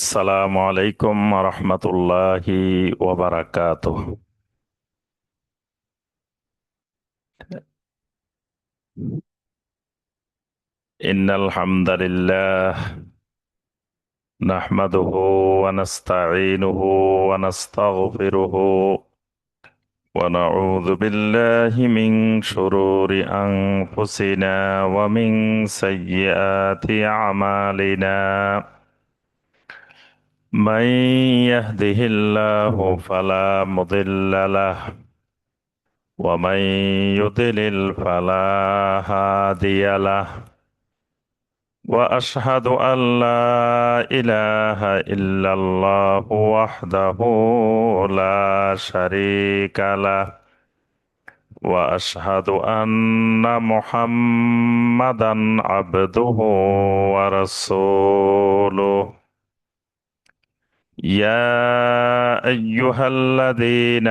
السلام عليكم ورحمة الله وبركاته. إن الحمد لله نحمده ونستعينه ونستغفره ونعوذ بالله من شرور أنفسنا ومن سيئات أعمالنا. من يهده الله فلا مضل له ومن يضلل فلا هادي له، واشهد ان لا اله الا الله وحده لا شريك له، واشهد ان محمدا عبده ورسوله. يا ايها الذين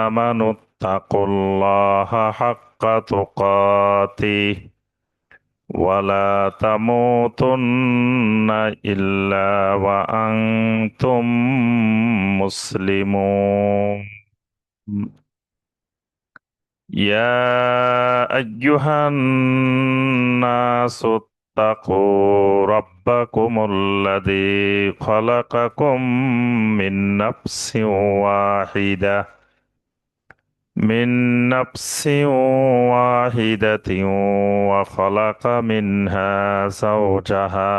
امنوا اتقوا الله حق تقاته ولا تموتن إلا وأنتم مسلمون. يا أيها الناس اتقوا ربكم الذي خلقكم من نفس واحدة من نفس واحدة وخلق منها زوجها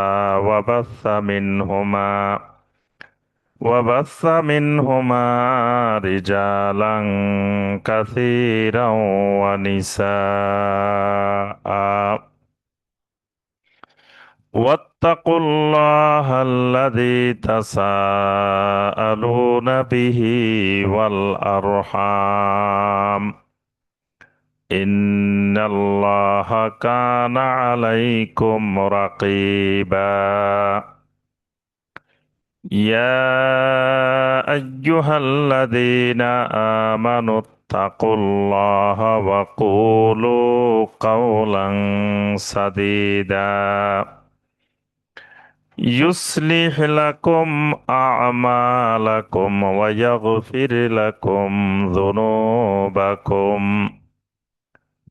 وبث منهما رجالا كثيرا ونساء. واتقوا الله الذي تساءلون به والأرحام، إن الله كان عليكم رقيبا. يا أيها الذين آمنوا اتقوا الله وقولوا قولا سديدا يصلح لكم أعمالكم ويغفر لكم ذنوبكم،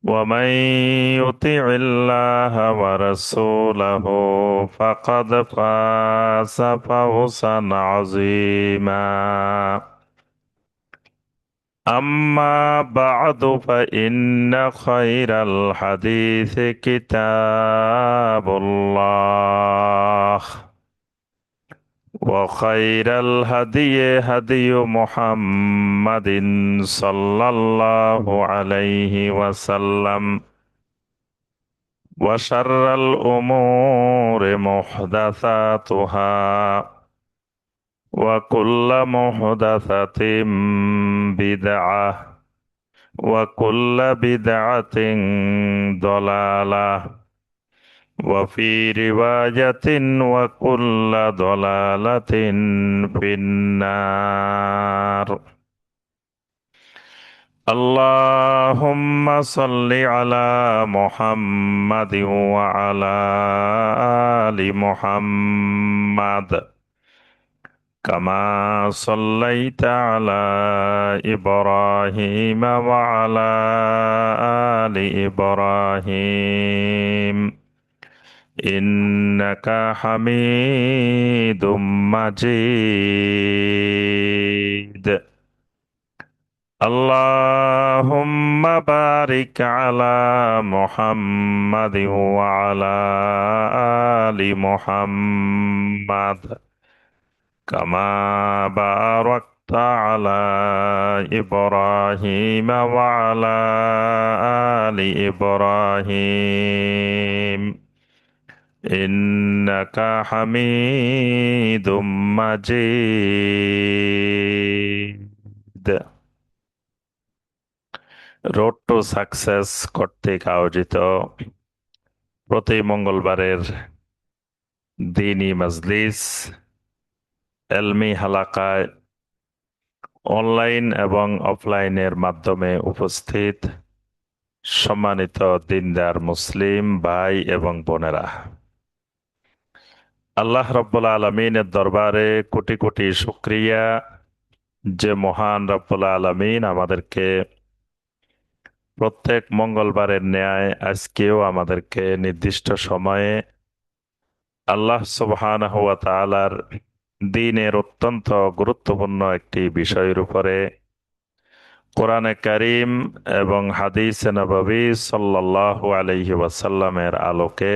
ومن يطع الله ورسوله فقد فاز فوزا عظيما. أما بعد فإن خير الحديث كتاب الله، وخير الهدي هدي محمد صلى الله عليه وسلم، وشر الأمور محدثاتها، وكل محدثة بدعة، وكل بدعة ضلالة، وفي رواية وكل ضلالة في النار. اللهم صل على محمد وعلى آل محمد كما صليت على إبراهيم وعلى آل إبراهيم إنك حميد مجيد. اللهم بارك على محمد وعلى آل محمد كما باركت على إبراهيم وعلى آل إبراهيم إنك حميد مجيد। Road to success কর্তৃক আয়োজিত প্রতি মঙ্গলবারের দ্বীনি মজলিস এলমি হালাকায় অনলাইন এবং অফলাইনের মাধ্যমে উপস্থিত সম্মানিত দিনদার মুসলিম ভাই এবং বোনেরা, আল্লাহ রব্বুল আলমিনের দরবারে কোটি কোটি শুক্রিয়া যে মহান রব্বুল আলমিন আমাদেরকে প্রত্যেক মঙ্গলবারের ন্যায় আজকেও আমাদেরকে নির্দিষ্ট সময়ে আল্লাহ সুবহানাহু ওয়া তাআলার দ্বীনের অত্যন্ত গুরুত্বপূর্ণ একটি বিষয়ের উপরে কোরআনে কারীম এবং হাদিসে নববী সাল্লাল্লাহু আলাইহি ওয়াসাল্লামের আলোকে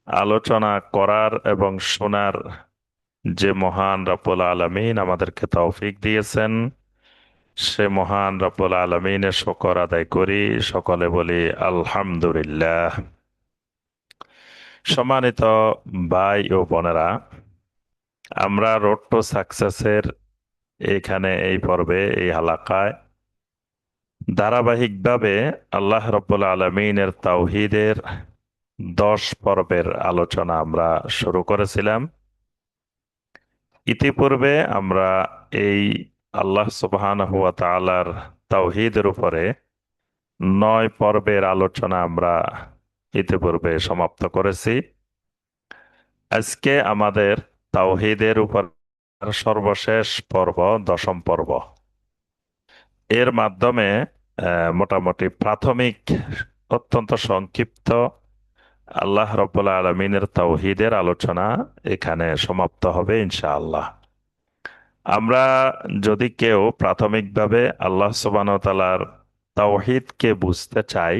আলোচনা করার এবং শোনার যে মহান রব্বুল আলামিন আমাদেরকে তৌফিক দিয়েছেন, সে মহান রব্বুল আলামিনের শুকর আদায় করি, সকলে বলি আলহামদুলিল্লাহ। সম্মানিত ভাই ও বোনেরা, আমরা রোড টু সাকসেসের এখানে এই পর্বে এই হালাকায় ধারাবাহিকভাবে আল্লাহ রব্বুল আলমিনের তাওহীদের 10 পর্বের আলোচনা আমরা শুরু করেছিলাম। ইতিপূর্বে আমরা এই আল্লাহ সুবহানাহু ওয়া তাআলার তাওহীদের উপরে 9 পর্বের আলোচনা আমরা ইতিপূর্বে সমাপ্ত করেছি। আজকে আমাদের তাওহীদের উপর সর্বশেষ পর্ব 10ম পর্ব। এর মাধ্যমে মোটামুটি প্রাথমিক অত্যন্ত সংক্ষিপ্ত আল্লাহ রব্বুল আলমিনের তাওহীদের আলোচনা এখানে সমাপ্ত হবে ইনশাআল্লাহ। আমরা যদি কেউ প্রাথমিকভাবে আল্লাহ সুবহানাহু ওয়া তাআলার তাওহীদকে বুঝতে চাই,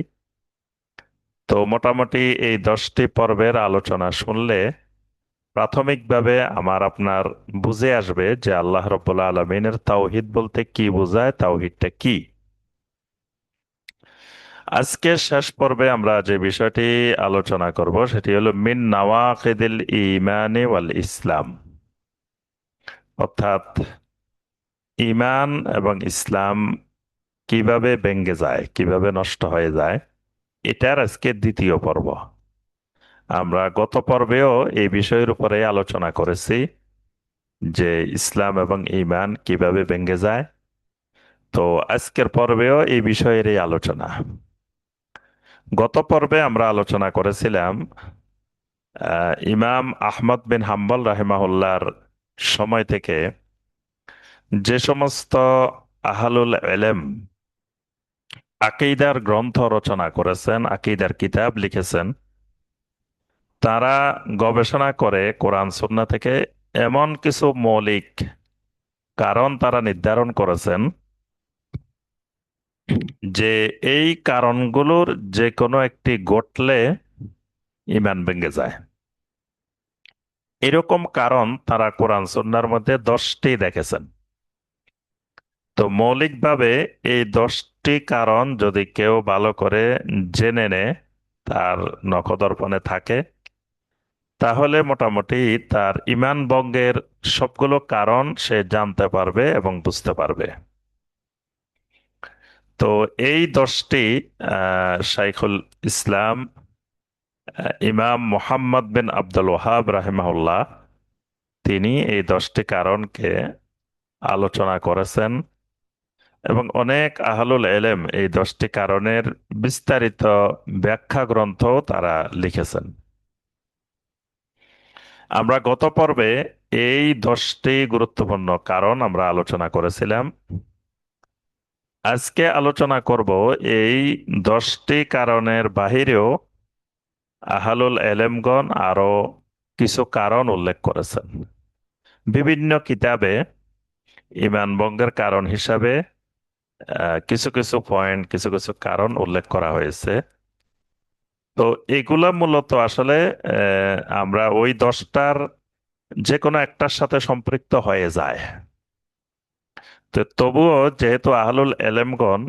তো মোটামুটি এই 10টি পর্বের আলোচনা শুনলে প্রাথমিকভাবে আমার আপনার বুঝে আসবে যে আল্লাহ রব্বুল আলমিনের তাওহীদ বলতে কি বোঝায়, তাওহীদটা কি। আজকের শেষ পর্বে আমরা যে বিষয়টি আলোচনা করব সেটি হলো মিন নাওয়াকিদিল ঈমানি ওয়াল ইসলাম, অর্থাৎ ঈমান এবং ইসলাম কিভাবে ভেঙ্গে যায়, কিভাবে নষ্ট হয়ে যায়, এটার আজকে 2য় পর্ব। আমরা গত পর্বেও এই বিষয়ের উপরে আলোচনা করেছি যে ইসলাম এবং ঈমান কিভাবে ভেঙ্গে যায়। তো আজকের পর্বেও এই বিষয়ের এই আলোচনা। গত পর্বে আমরা আলোচনা করেছিলাম ইমাম আহমদ বিন হাম্বল রাহিমাহুল্লাহর সময় থেকে যে সমস্ত আহলুল ইলম আকীদার গ্রন্থ রচনা করেছেন, আকীদার কিতাব লিখেছেন, তারা গবেষণা করে কোরআন সুন্নাহ থেকে এমন কিছু মৌলিক কারণ তারা নির্ধারণ করেছেন যে এই কারণগুলোর যে কোনো একটি ঘটলে ঈমান ভেঙে যায়। এরকম কারণ তারা কোরআন সুন্নাহর মধ্যে 10টি দেখেছেন। তো মৌলিকভাবে এই 10টি কারণ যদি কেউ ভালো করে জেনে নেয়, তার নখদর্পণে থাকে, তাহলে মোটামুটি তার ঈমান ভঙ্গের সবগুলো কারণ সে জানতে পারবে এবং বুঝতে পারবে। তো এই 10টি শাইখুল ইসলাম ইমাম মুহাম্মদ বিন আব্দুল ওয়াহাব রাহিমাহুল্লাহ তিনি এই 10টি কারণকে আলোচনা করেছেন এবং অনেক আহলুল ইলম এই 10টি কারণের বিস্তারিত ব্যাখ্যা গ্রন্থ তারা লিখেছেন। আমরা গত পর্বে এই 10টি গুরুত্বপূর্ণ কারণ আমরা আলোচনা করেছিলাম। আজকে আলোচনা করব এই 10টি কারণের বাহিরেও আহলুল ইলমগণ আরো কিছু কারণ উল্লেখ করেছেন। বিভিন্ন কিতাবে ঈমান ভঙ্গের কারণ হিসাবে কিছু কিছু পয়েন্ট, কিছু কিছু কারণ উল্লেখ করা হয়েছে। তো এগুলা মূলত আসলে আমরা ওই 10টার যে কোনো একটার সাথে সম্পৃক্ত হয়ে যায়। তো তবুও যেহেতু আহলুল ইলমগণ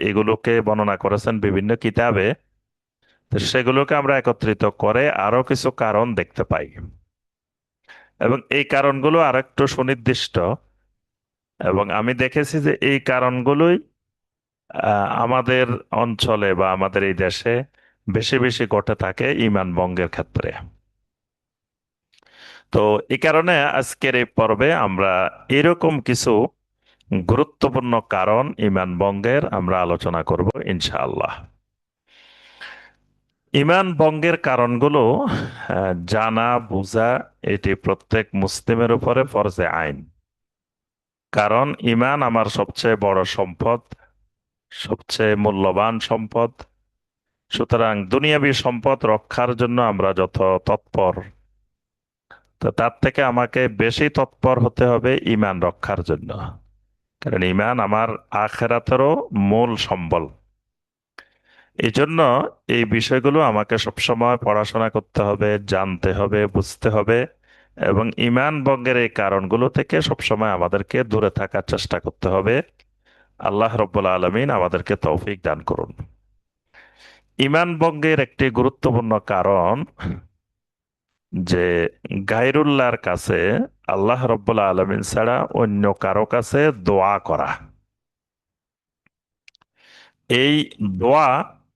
এগুলোকে বর্ণনা করেছেন বিভিন্ন কিতাবে, তো সেগুলোকে আমরা একত্রিত করে আরো কিছু কারণ দেখতে পাই এবং এই কারণগুলো আর একটু সুনির্দিষ্ট। এবং আমি দেখেছি যে এই কারণগুলোই আমাদের অঞ্চলে বা আমাদের এই দেশে বেশি বেশি ঘটে থাকে ঈমান ভঙ্গের ক্ষেত্রে। তো এই কারণে আজকের এই পর্বে আমরা এরকম কিছু গুরুত্বপূর্ণ কারণ ঈমান ভঙ্গের আমরা আলোচনা করব ইনশাআল্লাহ। ঈমান ভঙ্গের কারণগুলো জানা বুঝা এটি প্রত্যেক মুসলিমের উপরে ফরজে আইন। কারণ ঈমান আমার সবচেয়ে বড় সম্পদ, সবচেয়ে মূল্যবান সম্পদ। সুতরাং দুনিয়াবী সম্পদ রক্ষার জন্য আমরা যত তৎপর, তো তার থেকে আমাকে বেশি তৎপর হতে হবে ঈমান রক্ষার জন্য। কারণ ঈমান আমার আখিরাতেরও মূল সম্বল। এই জন্য এই বিষয়গুলো আমাকে সবসময় পড়াশোনা করতে হবে, জানতে হবে, বুঝতে হবে, এবং ঈমান ভঙ্গের এই কারণগুলো থেকে সবসময় আমাদেরকে দূরে থাকার চেষ্টা করতে হবে। আল্লাহ রব্বুল আলামিন আমাদেরকে তৌফিক দান করুন। ঈমান ভঙ্গের একটি গুরুত্বপূর্ণ কারণ যে গায়রুল্লাহর কাছে, আল্লাহ রব্বুল আলামিন ছাড়া অন্য কারো কাছে দোয়া করা। এই দোয়া,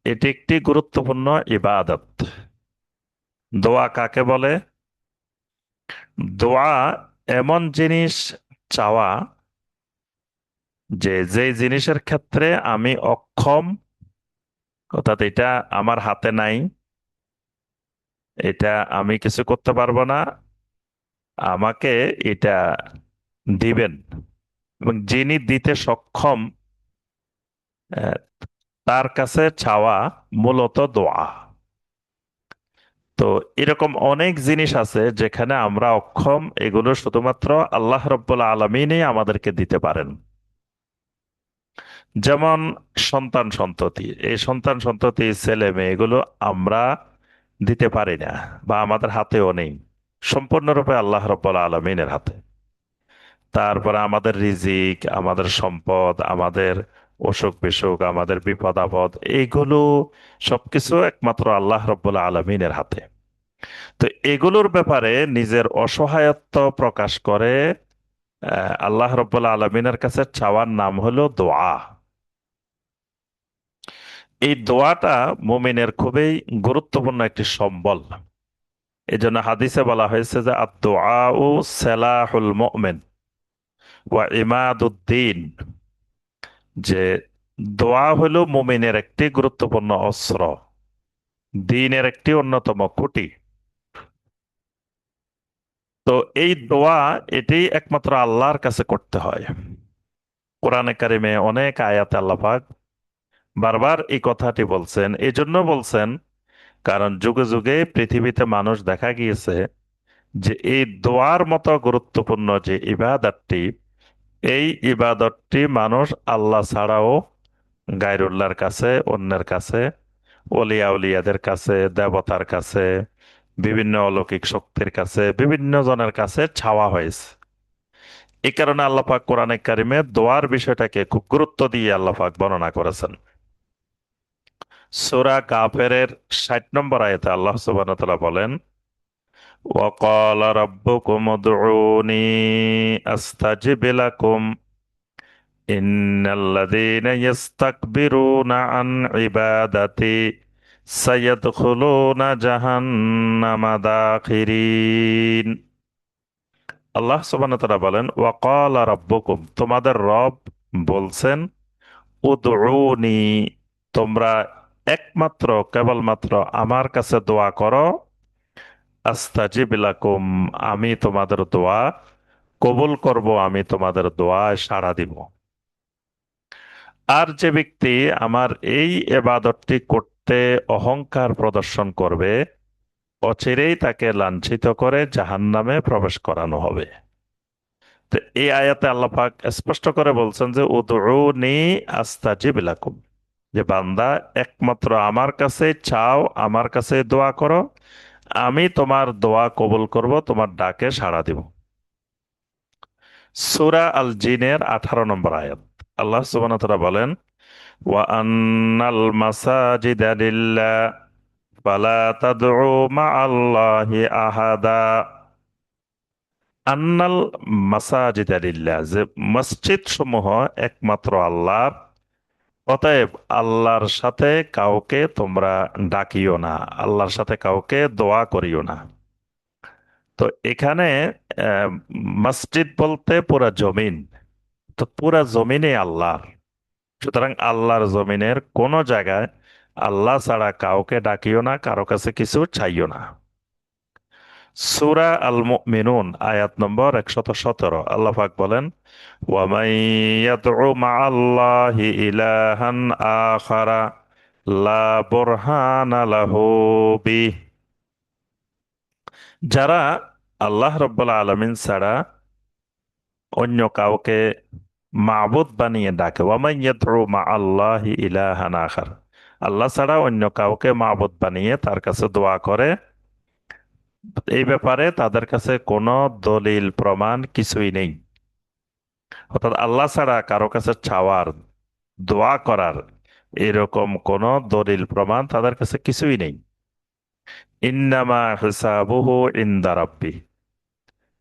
এটি একটি গুরুত্বপূর্ণ ইবাদত। দোয়া কাকে বলে? দোয়া এমন জিনিস চাওয়া, যে যেই জিনিসের ক্ষেত্রে আমি অক্ষম, অর্থাৎ এটা আমার হাতে নাই, এটা আমি কিছু করতে পারবো না, আমাকে এটা দিবেন। এবং যিনি দিতে সক্ষম, আহ, তার কাছে চাওয়া মূলত দোয়া। তো এরকম অনেক জিনিস আছে যেখানে আমরা অক্ষম, এগুলো শুধুমাত্র আল্লাহ রব্বুল আলমিনই আমাদেরকে দিতে পারেন। যেমন সন্তান সন্ততি, এই সন্তান সন্ততি ছেলে মেয়ে এগুলো আমরা দিতে পারি না, বা আমাদের হাতেও নেই। সম্পূর্ণরূপে আল্লাহ রব্বুল আলমিনের হাতে। তারপরে আমাদের রিজিক, আমাদের সম্পদ, আমাদের অসুখ বিসুখ, আমাদের বিপদ আপদ, এইগুলো সবকিছু একমাত্র আল্লাহ রব্বুল আলমিনের হাতে। তো এগুলোর ব্যাপারে নিজের অসহায়ত্ব প্রকাশ করে আল্লাহ রব্বুল আলমিনের কাছে চাওয়ার নাম হলো দোয়া। এই দোয়াটা মুমিনের খুবই গুরুত্বপূর্ণ একটি সম্বল। এই জন্য হাদিসে বলা হয়েছে যে আদ-দুআউ সালাহুল মুমিন ওয়া ইমাদুদ্দিন, যে দোয়া হলো মুমিনের একটি গুরুত্বপূর্ণ অস্ত্র, দ্বীনের একটি অন্যতম খুঁটি। তো এই দোয়া, এটি একমাত্র আল্লাহর কাছে করতে হয়। কোরআনে কারিমে অনেক আয়াতে আল্লাহ পাক বারবার এই কথাটি বলছেন। এই জন্য বলছেন কারণ যুগে যুগে পৃথিবীতে মানুষ দেখা গিয়েছে যে এই দোয়ার মতো গুরুত্বপূর্ণ যে ইবাদতটি, এই ইবাদতটি মানুষ আল্লাহ ছাড়াও গায়রুল্লাহর কাছে, অন্যের কাছে, অলিয়া উলিয়াদের কাছে, দেবতার কাছে, বিভিন্ন অলৌকিক শক্তির কাছে, বিভিন্ন জনের কাছে চাওয়া হয়েছে। এই কারণে আল্লাহ পাক কোরআনে কারিমে দোয়ার বিষয়টাকে খুব গুরুত্ব দিয়ে আল্লাহ পাক বর্ণনা করেছেন। সূরা কাফেরের ৬০ নম্বর আয়াতে আল্লাহ সুবহানাহু ওয়া তাআলা বলেন, وقال ربكم ادعوني أستجب لكم إن الذين يستكبرون عن عبادتي سيدخلون جهنم داخرين। আল্লাহ সুবহানাহু ওয়া তাআলা বলেন, ওয়াকাল রাব্বুকুম, তোমাদের রব বলছেন, উদউনি, তোমরা একমাত্র কেবলমাত্র আমার কাছে দোয়া করো, আস্তাজিব লাকুম, আমি তোমাদের দোয়া কবুল করব, আমি তোমাদের দোয়ায় সাড়া দিব। আর যে ব্যক্তি আমার এই ইবাদতটি করতে অহংকার প্রদর্শন করবে, অচিরেই তাকে লাঞ্ছিত করে জাহান্নামে প্রবেশ করানো হবে। তো এই আয়াতে আল্লাহ পাক স্পষ্ট করে বলছেন যে উদউনি আস্তাজিব লাকুম, যে বান্দা একমাত্র আমার কাছে চাও, আমার কাছে দোয়া করো, আমি তোমার দোয়া কবুল করব, তোমার ডাকে সাড়া দিব। সূরা আল জিনের 18 নম্বর আয়াত, আল্লাহ সুবহানাহু ওয়া তাআলা বলেন, ওয়া আন্নাল মাসাজিদা লিল্লাহ ফালা তাদউ মাআল্লাহি আহাদা। আন্নাল মাসাজিদা লিল্লাহ, যে মসজিদ সমূহ একমাত্র আল্লাহর, অতএব আল্লাহর সাথে কাউকে তোমরা ডাকিও না, আল্লাহর সাথে কাউকে দোয়া করিও না। তো এখানে আহ, মসজিদ বলতে পুরা জমিন, তো পুরা জমিনে আল্লাহর। সুতরাং আল্লাহর জমিনের কোন জায়গায় আল্লাহ ছাড়া কাউকে ডাকিও না, কারো কাছে কিছু চাইও না। সূরা আল মুমিনুন আয়াত নম্বর 117, আল্লাহ পাক বলেন, ওয়ামান ইয়াদউ মাআল্লাহি ইলাহান আখারা লা বুরহানা লাহু বিহ। যারা আল্লাহ রাব্বুল আলামিন ছাড়া অন্য কাউকে মাবুদ বানিয়ে ডাকে, ওয়ামান ইয়াদউ মাআল্লাহি ইলাহান আখার, আল্লাহ ছাড়া অন্য কাউকে মাবুদ বানিয়ে তার কাছে দোয়া করে, এই ব্যাপারে তাদের কাছে কোনো দলিল প্রমাণ কিছুই নেই। অর্থাৎ আল্লাহ ছাড়া কারো কাছে চাওয়ার, দোয়া করার এরকম কোনো দলিল প্রমাণ তাদের কাছে কিছুই নেই। ইন্নামা হিসাবুহু ইনদা রাব্বি,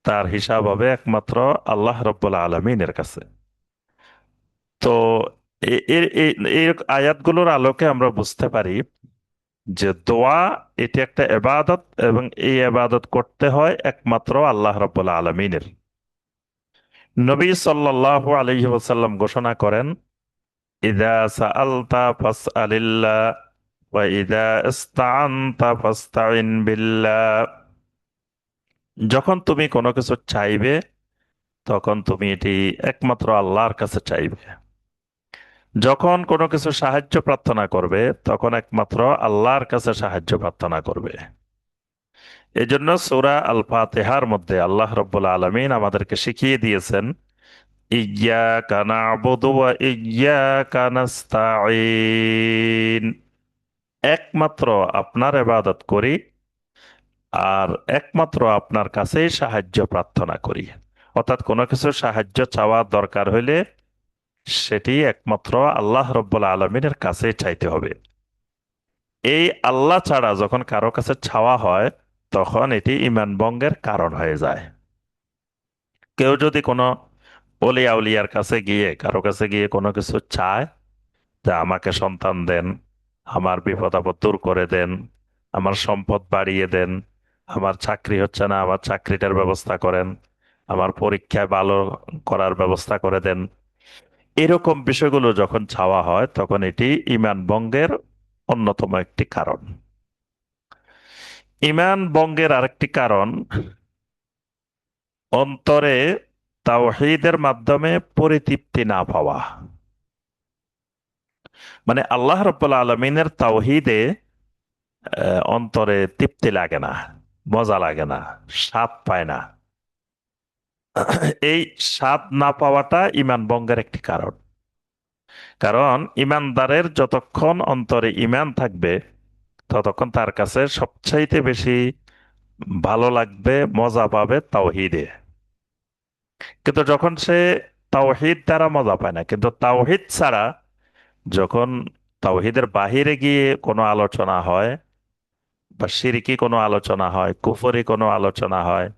তার হিসাব হবে একমাত্র আল্লাহ রাব্বুল আলামিনের কাছে। তো এই আয়াতগুলোর আলোকে আমরা বুঝতে পারি যে দোয়া এটি একটা ইবাদত, এবং এই ইবাদত করতে হয় একমাত্র আল্লাহ রাব্বুল আলামিনের। নবী সাল্লাল্লাহু আলাইহি ওয়াসাল্লাম ঘোষণা করেন, ইযা সাআলতা ফাসআলিল্লাহ ওয়া ইযা ইসতাআনতা ফাসতাইন বিল্লাহ। যখন তুমি কোনো কিছু চাইবে তখন তুমি এটি একমাত্র আল্লাহর কাছে চাইবে। যখন কোনো কিছু সাহায্য প্রার্থনা করবে তখন একমাত্র আল্লাহর কাছে সাহায্য প্রার্থনা করবে। এজন্য সূরা আল ফাতিহার মধ্যে আল্লাহ রাব্বুল আলামিন আমাদেরকে শিখিয়ে দিয়েছেন, ইয়্যাকা না'বুদু ওয়া ইয়্যাকা নাস্তাঈন, একমাত্র আপনার ইবাদত করি আর একমাত্র আপনার কাছেই সাহায্য প্রার্থনা করি। অর্থাৎ কোনো কিছু সাহায্য চাওয়া দরকার হইলে সেটি একমাত্র আল্লাহ রব্বুল আলমিনের কাছেই চাইতে হবে। এই আল্লাহ ছাড়া যখন কারো কাছে চাওয়া হয় তখন এটি ঈমান ভঙ্গের কারণ হয়ে যায়। কেউ যদি কোনো অলি আউলিয়ার কাছে গিয়ে, কারো কাছে গিয়ে কোনো কিছু চায়, যে আমাকে সন্তান দেন, আমার বিপদ আপদ দূর করে দেন, আমার সম্পদ বাড়িয়ে দেন, আমার চাকরি হচ্ছে না আমার চাকরিটার ব্যবস্থা করেন, আমার পরীক্ষায় ভালো করার ব্যবস্থা করে দেন, এরকম বিষয়গুলো যখন চাওয়া হয় তখন এটি ঈমান ভঙ্গের অন্যতম একটি কারণ। ঈমান ভঙ্গের আরেকটি কারণ, অন্তরে তাওহীদের মাধ্যমে পরিতৃপ্তি না পাওয়া। মানে আল্লাহ রাব্বুল আলামিনের তাওহীদে অন্তরে তৃপ্তি লাগে না, মজা লাগে না, স্বাদ পায় না। এই স্বাদ না পাওয়াটা ঈমান ভঙ্গের একটি কারণ। কারণ ঈমানদারের যতক্ষণ অন্তরে ঈমান থাকবে ততক্ষণ তার কাছে সবচাইতে বেশি ভালো লাগবে, মজা পাবে তাওহীদে। কিন্তু যখন সে তাওহীদ দ্বারা মজা পায় না, কিন্তু তাওহীদ ছাড়া যখন তাওহীদের বাহিরে গিয়ে কোনো আলোচনা হয়, বা শিরকি কোনো আলোচনা হয়, কুফরি কোনো আলোচনা হয়,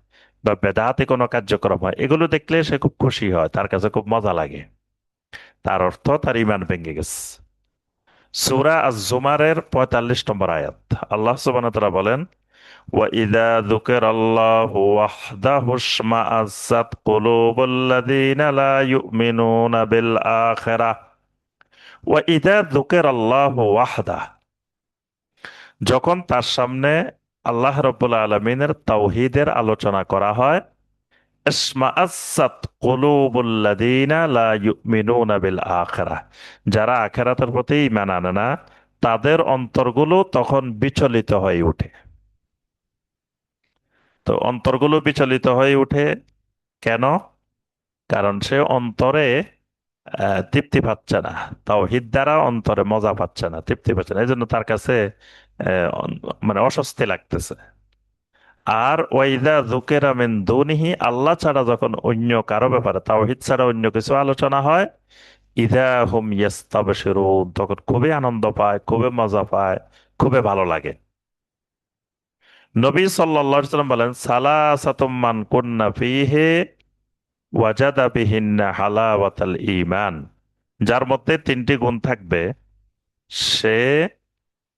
বা বেদাতে কোনো কার্যক্রম হয়, এগুলো দেখলে সে খুব খুশি হয়, তার কাছে খুব মজা লাগে। তার অর্থ তার ঈমান ভেঙে গেছে। সূরা আজ-জুমারের ৪৫ নম্বর আয়াত, আল্লাহ সুবহানাহু ওয়া তাআলা বলেন, ওয়াইদা যুকিরাল্লাহু ওয়াহদাহু ইশমাআযাত কুলুবুল্লাযীনা লা ইউমিনুনা বিল আখিরাহ। ওয়াইদা যুকিরাল্লাহু ওয়াহদাহ, যখন তার সামনে আল্লাহ রাব্বুল আলামিনের তাওহীদের আলোচনা করা হয়, ইশমাআযাত কুলুবুল্লাযীনা লা ইউমিনুনা বিল আখিরাহ, যারা আখিরাতের প্রতি ঈমান আনে না তাদের অন্তরগুলো তখন বিচলিত হয়ে ওঠে। তো অন্তরগুলো বিচলিত হয়ে ওঠে কেন? কারণ সে অন্তরে তৃপ্তি পাচ্ছে না, তাওহীদ দ্বারা অন্তরে মজা পাচ্ছে না, তৃপ্তি পাচ্ছে না, এই জন্য তার কাছে মানে অস্বস্তি লাগতেছে। আর ওয়াইদা যুকিরা মিন দুনিহি, আল্লাহ ছাড়া যখন অন্য কারো ব্যাপারে, তাওহীদ ছাড়া অন্য কিছু আলোচনা হয়, ইযা হুম ইয়াস্তাবশিরুন, তখন খুবই আনন্দ পায়, খুবই মজা পায়, খুবই ভালো লাগে। নবী সাল্লাল্লাহু আলাইহি ওয়াসাল্লাম বলেন, সালাসাতুম মান কুন্না ফীহি ওয়াজাদা বিহিন্না হালাওয়াতাল ঈমান, যার মধ্যে তিনটি গুণ থাকবে সে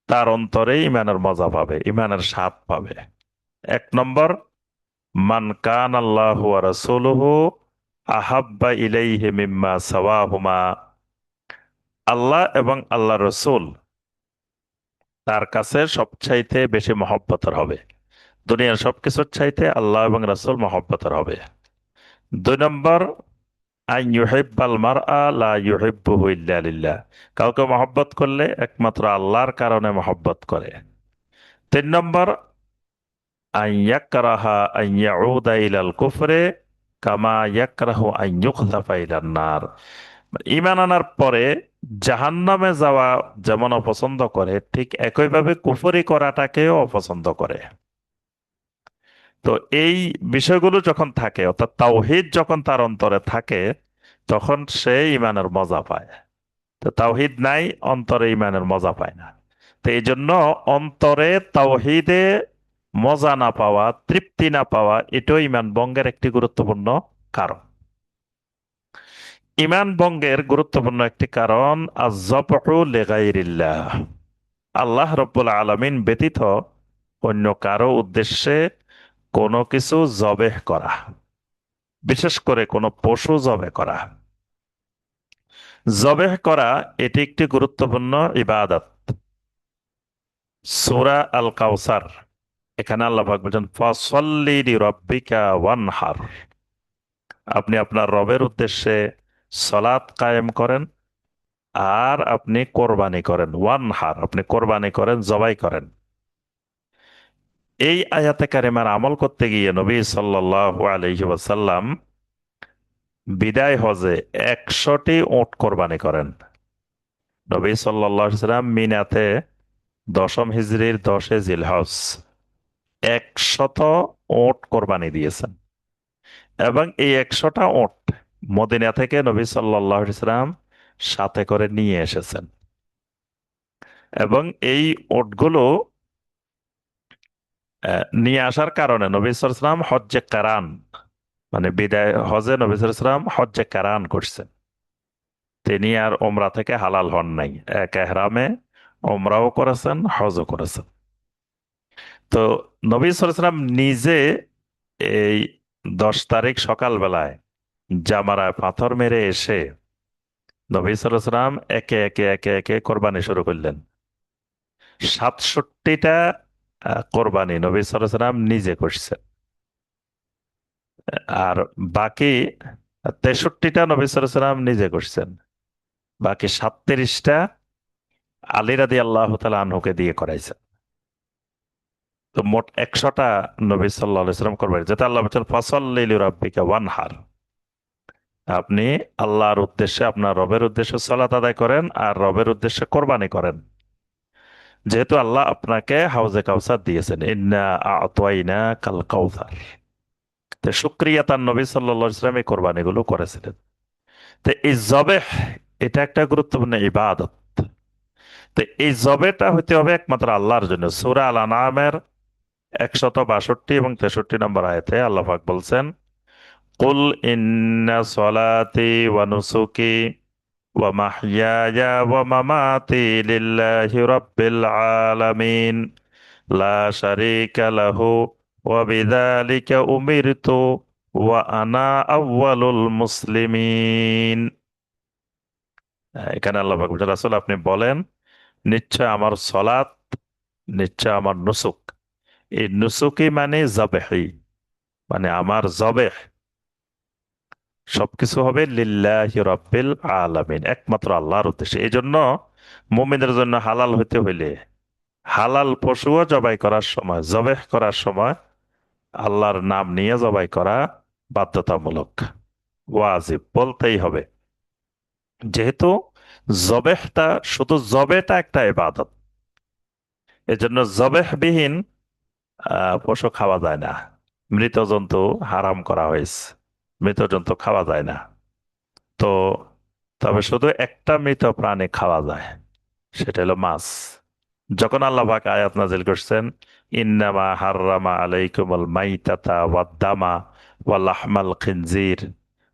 তার অন্তরে ঈমানের মজা পাবে, ঈমানের স্বাদ পাবে। এক নম্বর, মান কান আল্লাহু ওয়া রাসূলুহু আহাব্বা ইলাইহি মিম্মা সাওয়াহুমা, আল্লাহ এবং আল্লাহ রসুল তার কাছে সবচাইতে বেশি মহব্বতের হবে। দুনিয়ার সবকিছুর চাইতে আল্লাহ এবং রাসূল মহব্বতের হবে। 2 নম্বর, আন ইউহিব্বাল মারআ লা ইউহিব্বুহু ইল্লা লিল্লাহ। কাউকে মহব্বত করলে একমাত্র আল্লাহর কারণে মহব্বত করে। 3 নম্বর, আন ইয়াকরাহা আন ইয়াউদা ইলাল কুফরে কামা ইয়াকরাহু আন ইউকযাফা ইলান নার। ঈমান আনার পরে জাহান্নামে যাওয়া যেমন অপছন্দ করে, ঠিক একইভাবে কুফরি করাটাকেও অপছন্দ করে। তো এই বিষয়গুলো যখন থাকে, অর্থাৎ তাওহীদ যখন তার অন্তরে থাকে, তখন সে ঈমানের মজা পায়। তো তাওহীদ নাই, অন্তরে ঈমানের মজা পায় না। তো এই জন্য অন্তরে তাওহীদে মজা না পাওয়া, তৃপ্তি না পাওয়া, এটাও ঈমান ভঙ্গের একটি গুরুত্বপূর্ণ কারণ। ঈমান ভঙ্গের গুরুত্বপূর্ণ একটি কারণ আয-যাবহু লিগাইরিল্লাহ। আল্লাহ রব্বুল আলামিন ব্যতীত অন্য কারো উদ্দেশ্যে কোনো কিছু জবেহ করা, বিশেষ করে কোনো পশু জবে করা। জবেহ করা এটি একটি গুরুত্বপূর্ণ ইবাদত। সূরা আল কাউসার, এখানে আল্লাহ পাক বলেন ফাসাল্লি লিরাব্বিকা ওয়ানহার। আপনি আপনার রবের উদ্দেশ্যে সালাত কায়েম করেন, আর আপনি কোরবানি করেন। ওয়ানহার, আপনি কোরবানি করেন, জবাই করেন। এই আয়াতে কারিমার আমল করতে গিয়ে নবী সাল্লাল্লাহু আলাইহি ওয়াসাল্লাম বিদায় হজে 100টি উট কোরবানি করেন। নবী সাল্লাল্লাহু আলাইহি ওয়াসাল্লাম মিনাতে 10ম হিজরির 10-এ জিলহজ 100 উট কোরবানি দিয়েছেন। এবং এই 100টা উট মদিনা থেকে নবী সাল্লাল্লাহু আলাইহি ওয়াসাল্লাম সাথে করে নিয়ে এসেছেন। এবং এই উটগুলো নিয়ে আসার কারণে নবী সাল্লাল্লাহু আলাইহি ওয়াসাল্লাম হজ্জে কারান, মানে বিদায় হজে নবী সাল্লাল্লাহু আলাইহি ওয়াসাল্লাম হজ্জে কারান করছেন। তিনি আর ওমরা থেকে হালাল হন নাই, এক এহরামে ওমরাও করেছেন, হজও করেছেন। তো নবী সাল্লাল্লাহু আলাইহি ওয়াসাল্লাম নিজে এই 10 তারিখ সকালবেলায় জামারায় পাথর মেরে এসে নবী সাল্লাল্লাহু আলাইহি ওয়াসাল্লাম একে একে একে একে কোরবানি শুরু করলেন। 67টা কোরবানি নবী সাল্লাল্লাহু আলাইহি ওয়াসাল্লাম নিজে করছেন। আর বাকি 63টা নবী সাল্লাল্লাহু আলাইহি ওয়াসাল্লাম নিজে করছেন। বাকি 37টা আলী রাদিয়াল্লাহু তাআলা আনহুকে দিয়ে করাইছেন। তো মোট 100টা নবী সাল্লাল্লাহু আলাইহি ওয়াসাল্লাম কোরবানি, যেটা আল্লাহ বলেছেন ফাসাল্লি লিরাব্বিকা ওয়ানহার। আপনি আল্লাহর উদ্দেশ্যে, আপনার রবের উদ্দেশ্যে সালাত আদায় করেন আর রবের উদ্দেশ্যে কোরবানি করেন। যেহেতু আল্লাহ আপনাকে হাউজে কাউসার দিয়েছেন, ইন্না আ'তাইনা কাল কাউসার। তো শুকরিয়া তার নবী সাল্লাল্লাহু আলাইহি ওয়াসাল্লাম এই কোরবানিগুলো করেছিলেন। তো এই জবেহ, এটা একটা গুরুত্বপূর্ণ ইবাদত। তো এই জবেটা হইতে হবে একমাত্র আল্লাহর জন্য। সূরা আল আনআমের 162 এবং 63 নম্বর আয়াতে আল্লাহ পাক বলছেন, কুল ইন্না সলাতি ওয়া নুসুকি ওয়া মাহইয়ায়া ওয়া মামাতি লিল্লাহি রাব্বিল আলামিন লা শারীকা লাহু ওয়া বিযালিকা উমিরতু ওয়া আনা আউয়ালুল মুসলিমিন। এখানে আল্লাহ পাক বলছেন, রাসূল আপনি বলেন, নিশ্চয় আমার সলাত, নিশ্চয় আমার নুসুক। এই নুসুকি মানে জবেহি, মানে আমার জবেহ সবকিছু হবে লিল্লাহি রাব্বিল আলামিন, একমাত্র আল্লাহর উদ্দেশ্যে। এই জন্য মুমিনদের জন্য হালাল হইতে হইলে হালাল পশুও জবাই করার সময়, জবেহ করার সময় আল্লাহর নাম নিয়ে জবাই করা বাধ্যতামূলক, ওয়াজিব, বলতেই হবে। যেহেতু জবেহটা, শুধু জবেটা একটা ইবাদত, এজন্য জবেহবিহীন পশু খাওয়া যায় না। মৃত জন্তু হারাম করা হয়েছে, মৃত জন্তু খাওয়া যায় না। তো তবে শুধু একটা মৃত প্রাণী খাওয়া যায়, সেটা হলো মাছ। যখন আল্লাহ পাক আয়াত নাজিল করছেন, ইন্নামা হাররামা আলাইকুমুল মাইতাতা ওয়াদ দামা ওয়া লাহমাল খিনজির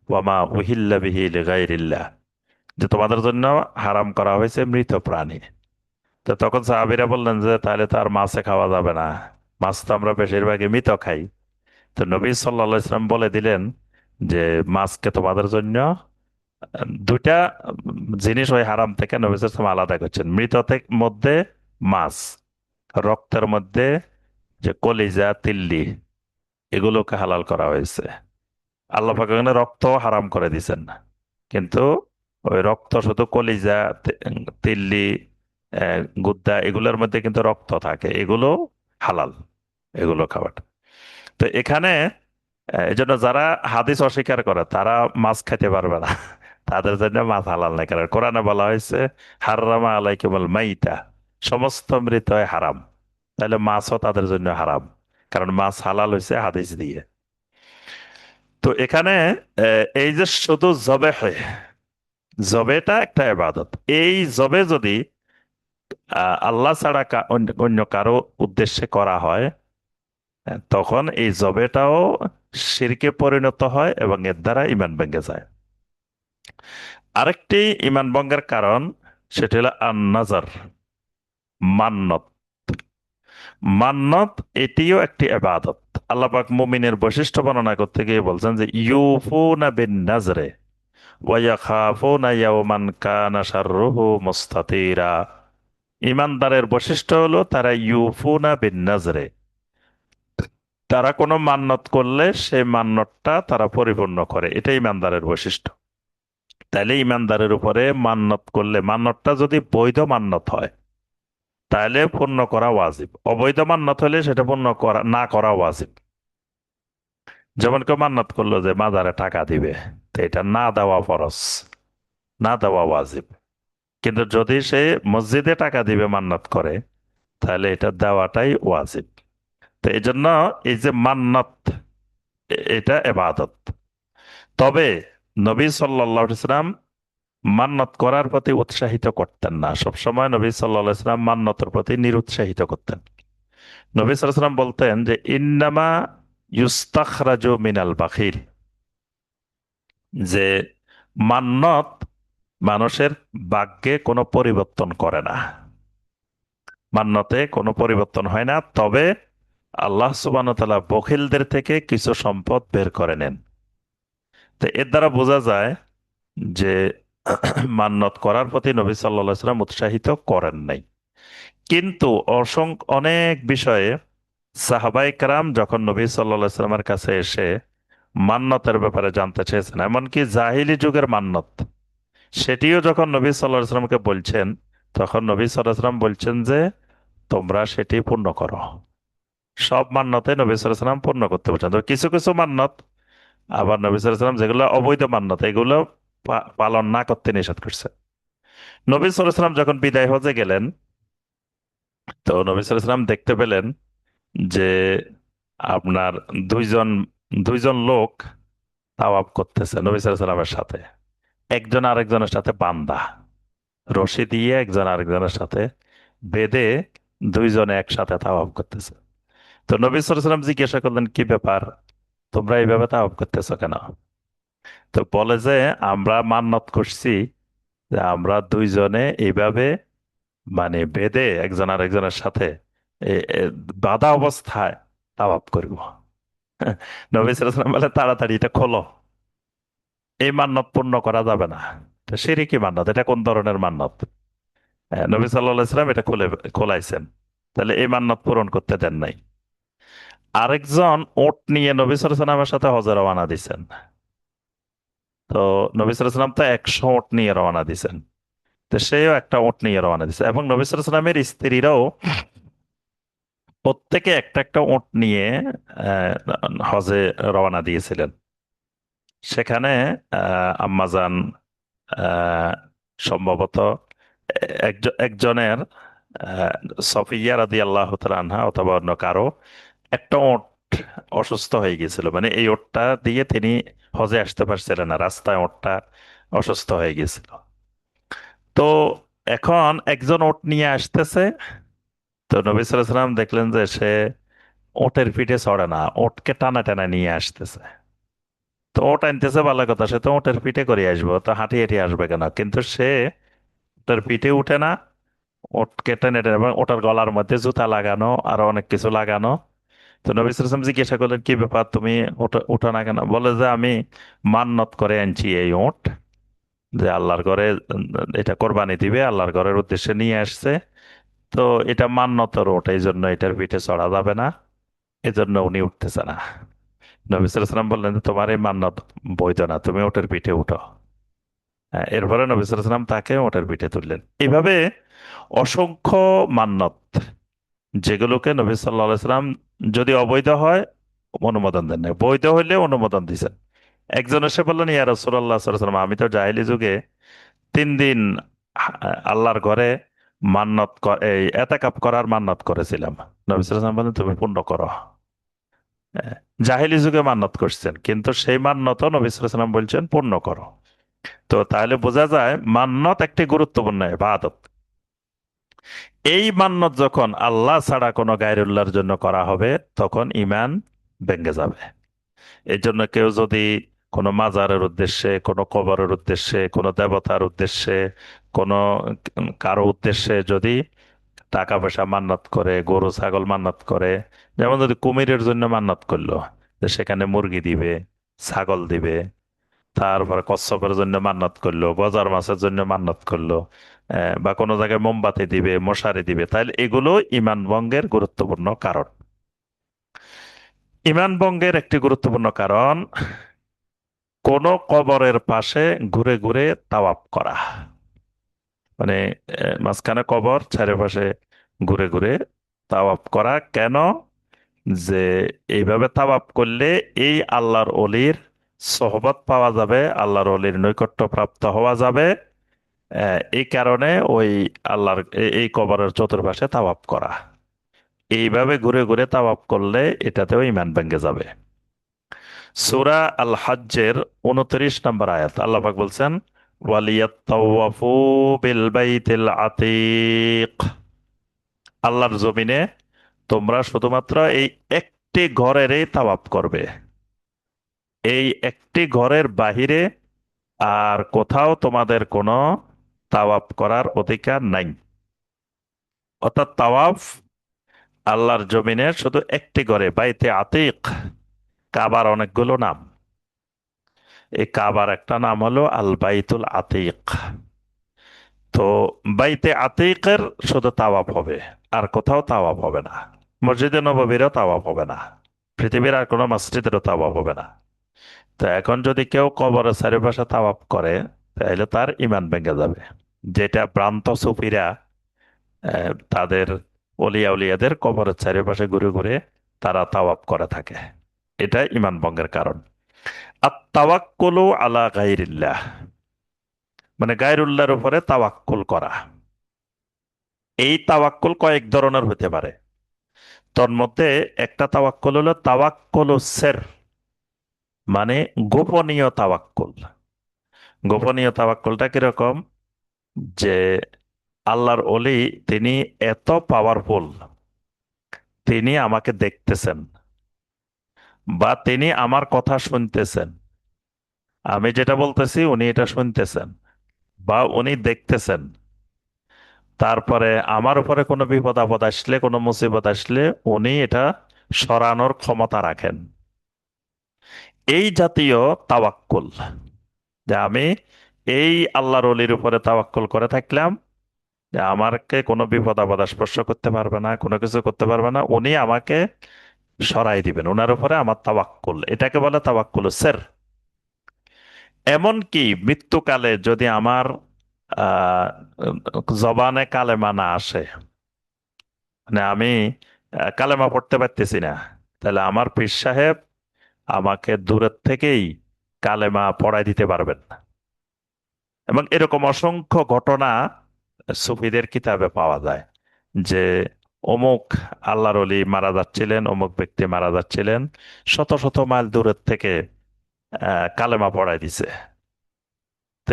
ওয়া মা উহিল্লা বিহি লিগাইরিল্লাহ, যে তোমাদের জন্য হারাম করা হয়েছে মৃত প্রাণী। তো তখন সাহাবীরা বললেন যে তাহলে তো আর মাছে খাওয়া যাবে না, মাছ তো আমরা বেশিরভাগই মৃত খাই। তো নবী সাল্লাল্লাহু আলাইহি ওয়াসাল্লাম বলে দিলেন যে মাছকে তোমাদের জন্য দুইটা জিনিস ওই হারাম থেকে নবী সাল্লাল্লাহু আলাইহি ওয়াসাল্লাম আলাদা করছেন। মৃত থেকে মধ্যে মাছ, রক্তের মধ্যে যে কলিজা, তিল্লি, এগুলোকে হালাল করা হয়েছে। আল্লাহ পাক এখানে রক্ত হারাম করে দিছেন না, কিন্তু ওই রক্ত শুধু কলিজা, তিল্লি, গুদ্দা, এগুলোর মধ্যে কিন্তু রক্ত থাকে, এগুলো হালাল, এগুলো খাওয়াটা। তো এখানে এই জন্য যারা হাদিস অস্বীকার করে তারা মাছ খেতে পারবে না, তাদের জন্য মাছ হালাল নাই, কারণ কোরআনে বলা হয়েছে হাররামা আলাইকুমুল মাইতা, সমস্ত মৃত হারাম। তাহলে মাছও তাদের জন্য হারাম, কারণ মাছ হালাল হয়েছে হাদিস দিয়ে। তো এখানে এই যে শুধু জবে হয়, জবেটা একটা ইবাদত। এই জবে যদি আল্লাহ ছাড়া অন্য অন্য কারো উদ্দেশ্যে করা হয়, তখন এই জবেটাও শিরকে পরিণত হয় এবং এর দ্বারা ইমান ভেঙে যায়। আরেকটি ইমান ভঙ্গের কারণ, সেটা হলো আন-নাজার, মান্নত। মান্নত এটিও একটি ইবাদত। আল্লাহ পাক মুমিনের বৈশিষ্ট্য বর্ণনা করতে গিয়ে বলছেন যে ইউফুনা বিন নাজরে ওয়া ইয়াখাফুনা ইয়াওমান কানা শাররুহু মুস্তাতিরা। ইমানদারের বৈশিষ্ট্য হলো তারা ইউফুনা বিন নাজরে, তারা কোনো মান্নত করলে সেই মান্নতটা তারা পরিপূর্ণ করে, এটা ইমানদারের বৈশিষ্ট্য। তাইলে ইমানদারের উপরে মান্নত করলে, মান্নতটা যদি বৈধ মান্নত হয়, তাহলে পূর্ণ করা ওয়াজিব। অবৈধ মান্নত হলে সেটা পূর্ণ করা না করা ওয়াজিব। যেমন কেউ মান্নত করলো যে মাজারে টাকা দিবে, তো এটা না দেওয়া ফরজ, না দেওয়া ওয়াজিব। কিন্তু যদি সে মসজিদে টাকা দিবে মান্নত করে, তাহলে এটা দেওয়াটাই ওয়াজিব। তো এই জন্য এই যে মান্নত, এটা এবাদত। তবে নবী সাল্লাল্লাহু আলাইহি ওয়াসাল্লাম মান্নত করার প্রতি উৎসাহিত করতেন না, সবসময় নবী সাল্লাল্লাহু আলাইহি ওয়াসাল্লাম মান্নতের প্রতি নিরুৎসাহিত করতেন। নবী সাল্লাল্লাহু আলাইহি ওয়াসাল্লাম বলতেন যে ইন্নামা ইউস্তাখরাজু মিনাল বাখিল, যে মান্নত মানুষের ভাগ্যে কোনো পরিবর্তন করে না, মান্যতে কোনো পরিবর্তন হয় না। তবে আল্লাহ সুবহানাহু ওয়া তাআলা বখিলদের থেকে কিছু সম্পদ বের করে নেন। তো এর দ্বারা বোঝা যায় যে মান্যত করার প্রতি নবী সাল্লাল্লাহু আলাইহি ওয়াসাল্লাম উৎসাহিত করেন নাই। কিন্তু অনেক বিষয়ে সাহাবায়ে কেরাম যখন নবী সাল্লাল্লাহু আলাইহি ওয়াসাল্লামের কাছে এসে মান্যতের ব্যাপারে জানতে চেয়েছেন, এমনকি জাহিলি যুগের মান্যত, সেটিও যখন নবী সাল্লাল্লাহু আলাইহি ওয়াসাল্লামকে বলছেন, তখন নবী সাল্লাল্লাহু আলাইহি ওয়াসাল্লাম বলছেন যে তোমরা সেটি পূর্ণ করো। সব মান্যতে নবী সাল্লাল্লাহু আলাইহি ওয়াসাল্লাম পূর্ণ করতে বলছেন। তবে কিছু কিছু মান্যত, আবার নবী সাল্লাল্লাহু আলাইহি ওয়াসাল্লাম যেগুলো অবৈধ মান্যত, এগুলো পালন না করতে নিষেধ করছে। নবী সাল্লাল্লাহু আলাইহি ওয়াসাল্লাম যখন বিদায় হজে গেলেন, তো নবী সাল্লাল্লাহু আলাইহি ওয়াসাল্লাম দেখতে পেলেন যে আপনার দুইজন দুইজন লোক তাওয়াফ করতেছে নবী সাল্লাল্লাহু আলাইহি ওয়াসাল্লামের সাথে, একজন আরেকজনের সাথে বান্দা, রশি দিয়ে একজন আরেকজনের সাথে বেঁধে দুইজনে একসাথে তাওয়াফ করতেছে। তো নবী সাল্লাল্লাহু আলাইহি ওয়াসাল্লাম জিজ্ঞাসা করলেন, কি ব্যাপার, তোমরা এইভাবে তাওয়াফ করতেছো কেন? তো বলে যে আমরা মান্নত করছি যে আমরা দুইজনে এইভাবে, মানে বেঁধে একজন আরেকজনের সাথে বাঁধা অবস্থায় তাওয়াফ করব। নবী সাল্লাল্লাহু আলাইহি ওয়াসাল্লাম বলে তাড়াতাড়ি এটা খোলো, এই মান্নত পূর্ণ করা যাবে না। তো শিরকি মান্নত, এটা কোন ধরনের মান্নত? নবী সাল্লাল্লাহু আলাইহি ওয়াসাল্লাম এটা খোলাইছেন, তাহলে এই মান্নত পূরণ করতে দেন নাই। আরেকজন ওট নিয়ে নবী সাল্লাল্লাহু আলাইহি ওয়াসাল্লামের সাথে হজে রওনা দিছেন। তো নবী সাল্লাল্লাহু আলাইহি ওয়াসাল্লাম তো 100 ওট নিয়ে রওনা দিছেন, তো সেও একটা ওট নিয়ে রওনা দিছে, এবং নবী সাল্লাল্লাহু আলাইহি ওয়াসাল্লামের স্ত্রীরাও প্রত্যেকে একটা একটা ওট নিয়ে আহ, হজে রওনা দিয়েছিলেন। সেখানে আম্মাজান, আহ, সম্ভবত একজনের, আহ, সফিয়া রাদিয়াল্লাহু তাআলা আনহা অথবা অন্য কারো একটা ওট অসুস্থ হয়ে গেছিল, মানে এই ওটটা দিয়ে তিনি হজে আসতে পারছিলেন না, রাস্তায় ওটটা অসুস্থ হয়ে গেছিল। তো এখন একজন ওট নিয়ে আসতেছে, তো নবী সাল্লাল্লাহু আলাইহি ওয়াসাল্লাম দেখলেন যে সে ওটের পিঠে চড়ে না, ওটকে টানা টানা নিয়ে আসতেছে। তো ওট আনতেছে ভালো কথা, সে তো ওটের পিঠে করে আসবো, তো হাঁটি হাঁটি আসবে কেন, কিন্তু সে ওটার পিঠে উঠে না, ওটকে টেনে টেনে, এবং ওটার গলার মধ্যে জুতা লাগানো, আরো অনেক কিছু লাগানো। তো নবী সাল্লাল্লাহু আলাইহি ওয়াসাল্লাম জিজ্ঞাসা করলেন, কি ব্যাপার, তুমি উঠো না কেন? বলে যে আমি মান্নত করে আনছি এই ওট, যে আল্লাহর ঘরে এটা কোরবানি দিবে, আল্লাহর ঘরের উদ্দেশ্যে নিয়ে আসছে। তো এটা মান্যতের ওট, এই জন্য এটার পিঠে চড়া যাবে না। এজন্য উনি উঠতেছে না। নবী সাল্লাল্লাহু আলাইহি ওয়াসাল্লাম বললেন যে, তোমার এই মান্যত বৈধ না, তুমি ওটের পিঠে উঠো। এরপরে নবী সাল্লাল্লাহু আলাইহি ওয়াসাল্লাম তাকে ওটের পিঠে তুললেন। এইভাবে অসংখ্য মান্যত, যেগুলোকে নবী সাল্লাল্লাহু আলাইহি ওয়াসাল্লাম যদি অবৈধ হয় অনুমোদন দেন না, বৈধ হইলে অনুমোদন দিয়েছেন। একজন এসে বললেন, ইয়া রাসূলুল্লাহ সাল্লাল্লাহু আলাইহি ওয়াসাল্লাম, আমি তো জাহেলি যুগে 3 দিন আল্লাহর ঘরে এই এতেকাফ করার মান্যত করেছিলাম। নবী সাল্লাল্লাহু আলাইহি ওয়াসাল্লাম বললেন, তুমি পূর্ণ করো। হ্যাঁ, জাহেলি যুগে মান্যত করছেন, কিন্তু সেই মান্যত নবী সাল্লাল্লাহু আলাইহি ওয়াসাল্লাম বলছেন পূর্ণ করো। তো তাহলে বোঝা যায় মান্যত একটি গুরুত্বপূর্ণ ইবাদত। এই মান্যত যখন আল্লাহ ছাড়া কোনো গায়রুল্লাহর জন্য করা হবে, তখন ঈমান ভেঙে যাবে। এই জন্য কেউ যদি কোনো মাজারের উদ্দেশ্যে, কোনো কবরের উদ্দেশ্যে, কোনো দেবতার উদ্দেশ্যে, কোনো কারো উদ্দেশ্যে যদি টাকা পয়সা মান্যত করে, গরু ছাগল মান্যত করে, যেমন যদি কুমিরের জন্য মান্যত করলো যে সেখানে মুরগি দিবে, ছাগল দিবে, তারপরে কচ্ছপের জন্য মান্যত করলো, গজার মাছের জন্য মান্যত করলো, বা কোনো জায়গায় মোমবাতি দিবে, মশারি দিবে, তাহলে এগুলো ঈমান ভঙ্গের গুরুত্বপূর্ণ কারণ। ঈমান ভঙ্গের একটি গুরুত্বপূর্ণ কারণ কোন কবরের পাশে ঘুরে ঘুরে তাওয়াফ করা। মানে মাঝখানে কবর, চারিপাশে ঘুরে ঘুরে তাওয়াফ করা। কেন? যে এইভাবে তাওয়াফ করলে এই আল্লাহর অলির সোহবত পাওয়া যাবে, আল্লাহর অলির নৈকট্য প্রাপ্ত হওয়া যাবে। এই কারণে ওই আল্লাহর এই কবরের চতুর্পাশে তাওয়াফ করা। এইভাবে ঘুরে ঘুরে তাওয়াফ করলে এটাতেও ঈমান ভেঙে যাবে। সূরা আল হজ্জের 29 নম্বর আয়াত, আল্লাহ পাক বলছেন, ওয়ালিয়াত্তাওয়াফু বিল বাইতিল আতিক। আল্লাহর জমিনে তোমরা শুধুমাত্র এই একটি ঘরেরই তাওয়াফ করবে। এই একটি ঘরের বাহিরে আর কোথাও তোমাদের কোনো তাওয়াফ করার অধিকার নাই। অর্থাৎ তাওয়াফ আল্লাহর জমিনে শুধু একটি ঘরে, বাইতে আতিক। কাবার অনেকগুলো নাম, এই কাবার একটা নাম হলো আল বাইতুল আতিক। তো বাইতে আতিকের শুধু তাওয়াফ হবে, আর কোথাও তাওয়াফ হবে না। মসজিদে নববীরও তাওয়াফ হবে না, পৃথিবীর আর কোনো মসজিদেরও তাওয়াফ হবে না। তো এখন যদি কেউ কবরের চারিপাশে তাওয়াফ করে, তাহলে তার ঈমান ভেঙে যাবে। যেটা ভ্রান্ত সুফিরা তাদের অলিয়া উলিয়াদের কবরের চারিপাশে ঘুরে ঘুরে তারা তাওয়াফ করে থাকে, এটা ঈমান ভঙ্গের কারণ। আর তাওয়াক্কুলু আলা গায়রিল্লাহ, মানে গায়রুল্লাহর উপরে তাওয়াক্কুল করা। এই তাওয়াক্কুল কয়েক ধরনের হতে পারে। তন্মধ্যে একটা তাওয়াক্কুল হলো তাওয়াক্কুল সের, মানে গোপনীয় তাওয়াক্কুল। গোপনীয় তাওয়াক্কুলটা কিরকম? যে আল্লাহর অলি, তিনি এত পাওয়ারফুল, তিনি আমাকে দেখতেছেন, বা তিনি আমার কথা শুনতেছেন। আমি যেটা বলতেছি উনি এটা শুনতেছেন, বা উনি দেখতেছেন। তারপরে আমার উপরে কোনো বিপদ আপদ আসলে, কোনো মুসিবত আসলে উনি এটা সরানোর ক্ষমতা রাখেন। এই জাতীয় তাওয়াক্কুল, যে আমি এই আল্লাহর অলির উপরে তাওয়াক্কুল করে থাকলাম, যে আমাকে কোনো বিপদ আপদ স্পর্শ করতে পারবে না, কোনো কিছু করতে পারবে না, উনি আমাকে সরাই দিবেন, ওনার উপরে আমার তাওয়াক্কুল, এটাকে বলে তাওয়াক্কুল সের। এমনকি মৃত্যুকালে যদি আমার আহ জবানে কালেমা না আসে, মানে আমি কালেমা পড়তে পারতেছি না, তাহলে আমার পীর সাহেব আমাকে দূরের থেকেই কালেমা পড়াই দিতে পারবেন। এবং এরকম অসংখ্য ঘটনা সুফিদের কিতাবে পাওয়া যায়, যে অমুক আল্লাহর ওলি মারা যাচ্ছিলেন, অমুক ব্যক্তি মারা যাচ্ছিলেন, শত শত মাইল দূরের থেকে কালেমা পড়াই দিছে। তো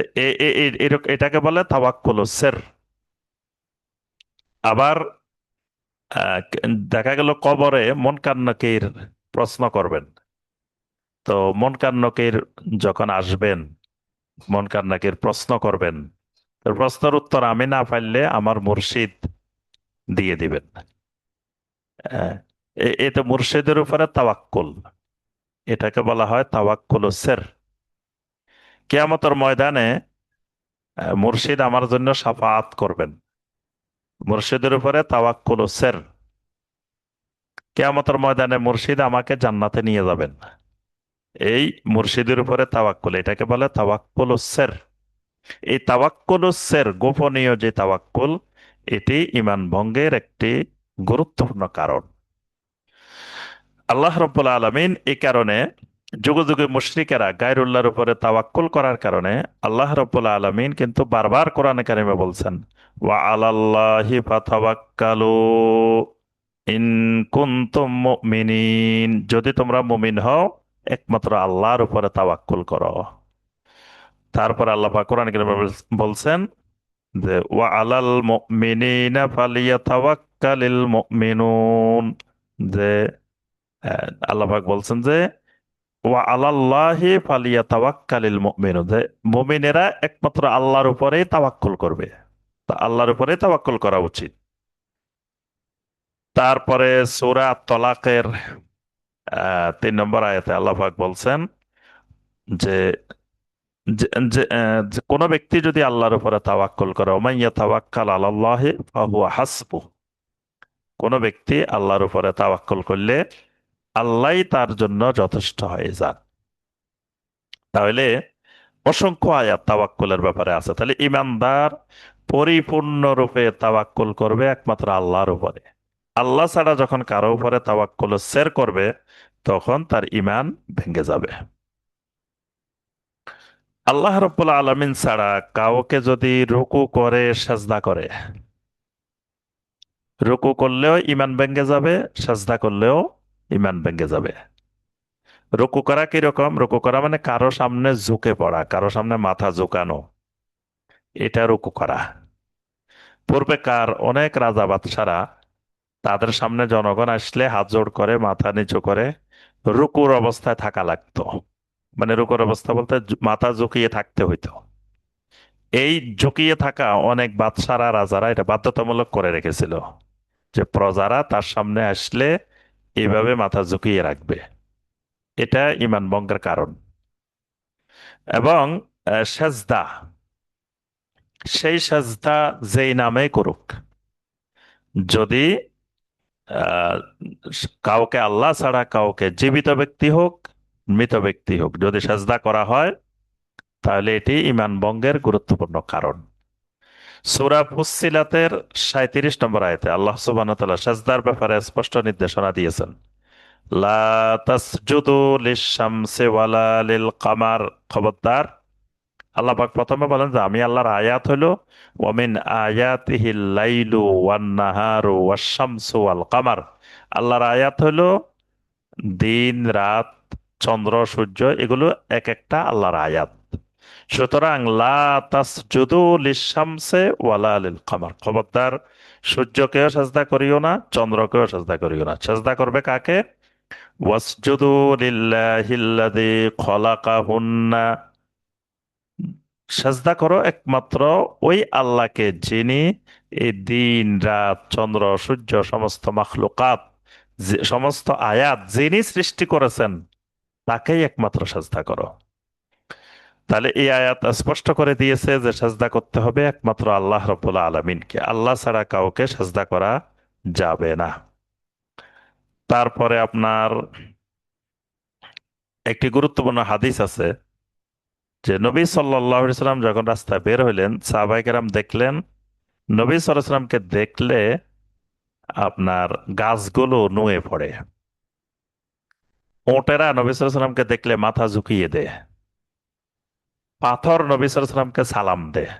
এটাকে বলে তাওয়াক্কুল সের। আবার আহ, দেখা গেল কবরে মুনকার নাকির প্রশ্ন করবেন। তো মুনকার নাকির যখন আসবেন, মুনকার নাকির প্রশ্ন করবেন, তো প্রশ্নের উত্তর আমি না পারলে আমার মুর্শিদ দিয়ে দিবেন। আহ, এতে মুর্শিদের উপরে তাওয়াক্কুল, এটাকে বলা হয় তাওয়াক্কুল সের। কিয়ামতের ময়দানে মুর্শিদ আমার জন্য শাফাআত করবেন। মুর্শিদের উপরে তাওয়াক্কুল সের। কিয়ামতের ময়দানে মুর্শিদ আমাকে জান্নাতে নিয়ে যাবেন। এই মুর্শিদের উপরে তাওয়াক্কুল, এটাকে বলে তাওয়াক্কুল সের। এই তাওয়াক্কুল সের, গোপনীয় যে তাওয়াক্কুল, এটি ঈমান ভঙ্গের একটি গুরুত্বপূর্ণ কারণ। আল্লাহ রাব্বুল আলামিন এই কারণে যুগে যুগে মুশরিকেরা গায়রুল্লাহর উপরে তাওয়াক্কুল করার কারণে আল্লাহ রাব্বুল আলামিন কিন্তু বারবার কোরআনে কারিমে বলছেন, ওয়া আলাল্লাহি ফাতাওয়াক্কালু ইন কুনতুম মুমিনিন, যদি তোমরা মুমিন হও একমাত্র আল্লাহর উপরে তাওয়াক্কুল করো। তারপর আল্লাহ পাক কোরআনে কারিমে বলছেন যে ওয়া আলাল মুমিনিনা ফালিয়াতাওয়াক্কালিল মুমিনুন, যে আল্লাহ পাক বলছেন যে ওয়া আলাল্লাহি ফালিয়াতাওয়াক্কালিল মুমিনুন, যে মুমিনেরা একমাত্র আল্লাহর উপরেই তাওয়াক্কুল করবে। তা আল্লাহর উপরেই তাওয়াক্কুল করা উচিত। তারপরে সূরা তলাকের 3 নম্বর আয়াতে আল্লাহ পাক বলছেন যে যে যে, যে কোনো ব্যক্তি যদি আল্লাহর উপরে তাওয়াক্কুল করে, ওমাইয়া তাওয়াক্কাল আলাল্লাহি ফাহুয়া হাসবুহ, কোনো ব্যক্তি আল্লাহর উপরে তাওয়াক্কুল করলে আল্লাহই তার জন্য যথেষ্ট হয়ে যান। তাহলে অসংখ্য আয়াত তাওয়াক্কুলের ব্যাপারে আছে। তাহলে ইমানদার পরিপূর্ণরূপে তাওয়াক্কুল করবে একমাত্র আল্লাহর উপরে। আল্লাহ ছাড়া যখন কারো উপরে তাওয়াক্কুল সের করবে, তখন তার ইমান ভেঙে যাবে। আল্লাহ রাব্বুল আলামিন ছাড়া কাউকে যদি রুকু করে সাজদা করে, রুকু করলেও ইমান ভেঙে যাবে, সাজদা করলেও ইমান ভেঙে যাবে। রুকু করা কিরকম? রুকু করা মানে কারো সামনে ঝুঁকে পড়া, কারো সামনে মাথা ঝুঁকানো, এটা রুকু করা। পূর্বেকার অনেক রাজা বাদশারা তাদের সামনে জনগণ আসলে হাত জোড় করে মাথা নিচু করে রুকুর অবস্থায় থাকা লাগতো। মানে রুকুর অবস্থা বলতে মাথা ঝুঁকিয়ে থাকতে হইতো। এই ঝুঁকিয়ে থাকা অনেক বাদশারা রাজারা এটা বাধ্যতামূলক করে রেখেছিল, যে প্রজারা তার সামনে আসলে এইভাবে মাথা ঝুঁকিয়ে রাখবে। এটা ঈমান ভঙ্গের কারণ। এবং সেজদা, সেই সেজদা যেই নামে করুক, যদি আহ, কাউকে আল্লাহ ছাড়া কাউকে, জীবিত ব্যক্তি হোক মৃত ব্যক্তি হোক, যদি সেজদা করা হয়, তাহলে এটি ঈমান ভঙ্গের গুরুত্বপূর্ণ কারণ। সূরা ফুসসিলাতের 37 নম্বর আয়াতে আল্লাহ সুবহানাহু ওয়া তাআলা সেজদার ব্যাপারে স্পষ্ট নির্দেশনা দিয়েছেন। লা তাসজুদু লিশ-শামসি ওয়ালা লিল কামার, খবরদার। আল্লাহ পাক প্রথমে বলেন যে আমি আল্লাহর আয়াত হলো ওয়ামিন আয়াতিহিল লাইলু ওয়ান নাহারু ওয়াশ-শামসু ওয়াল কামার। আল্লাহর আয়াত হলো দিন রাত, চন্দ্র সূর্য, এগুলো এক একটা আল্লাহর আয়াত। সুতরাং লা তাসজুদু লিশ-শামসি ওয়ালা লিল কামার, খবরদার সূর্যকেও সাজদা করিও না, চন্দ্রকেও সাজদা করিও না। সাজদা করবে কাকে? ওয়াসজুদু লিল্লাহিল্লাযী খলাকাহুন্না, সাজদা করো একমাত্র ওই আল্লাহকে যিনি এই দিন রাত চন্দ্র সূর্য সমস্ত মাখলুকাত, সমস্ত আয়াত যিনি সৃষ্টি করেছেন, তাকেই একমাত্র সাজদা করো। তাহলে এই আয়াত স্পষ্ট করে দিয়েছে যে সাজদা করতে হবে একমাত্র আল্লাহ রাব্বুল আলামিনকে, আল্লাহ ছাড়া কাউকে সাজদা করা যাবে না। তারপরে আপনার একটি গুরুত্বপূর্ণ হাদিস আছে যে নবী সাল্লাল্লাহু আলাইহি সাল্লাম যখন রাস্তায় বের হইলেন, সাহাবায়ে কেরাম দেখলেন নবী সাল্লাল্লাহু আলাইহি সাল্লামকে দেখলে আপনার গাছগুলো নুয়ে পড়ে। ওটেরা নবী সাল্লাল্লাহু আলাইহি সাল্লামকে দেখলে মাথা ঝুঁকিয়ে দেয়। পাথর নবী সাল্লাল্লাহু আলাইহি সাল্লামকে সালাম দেয়।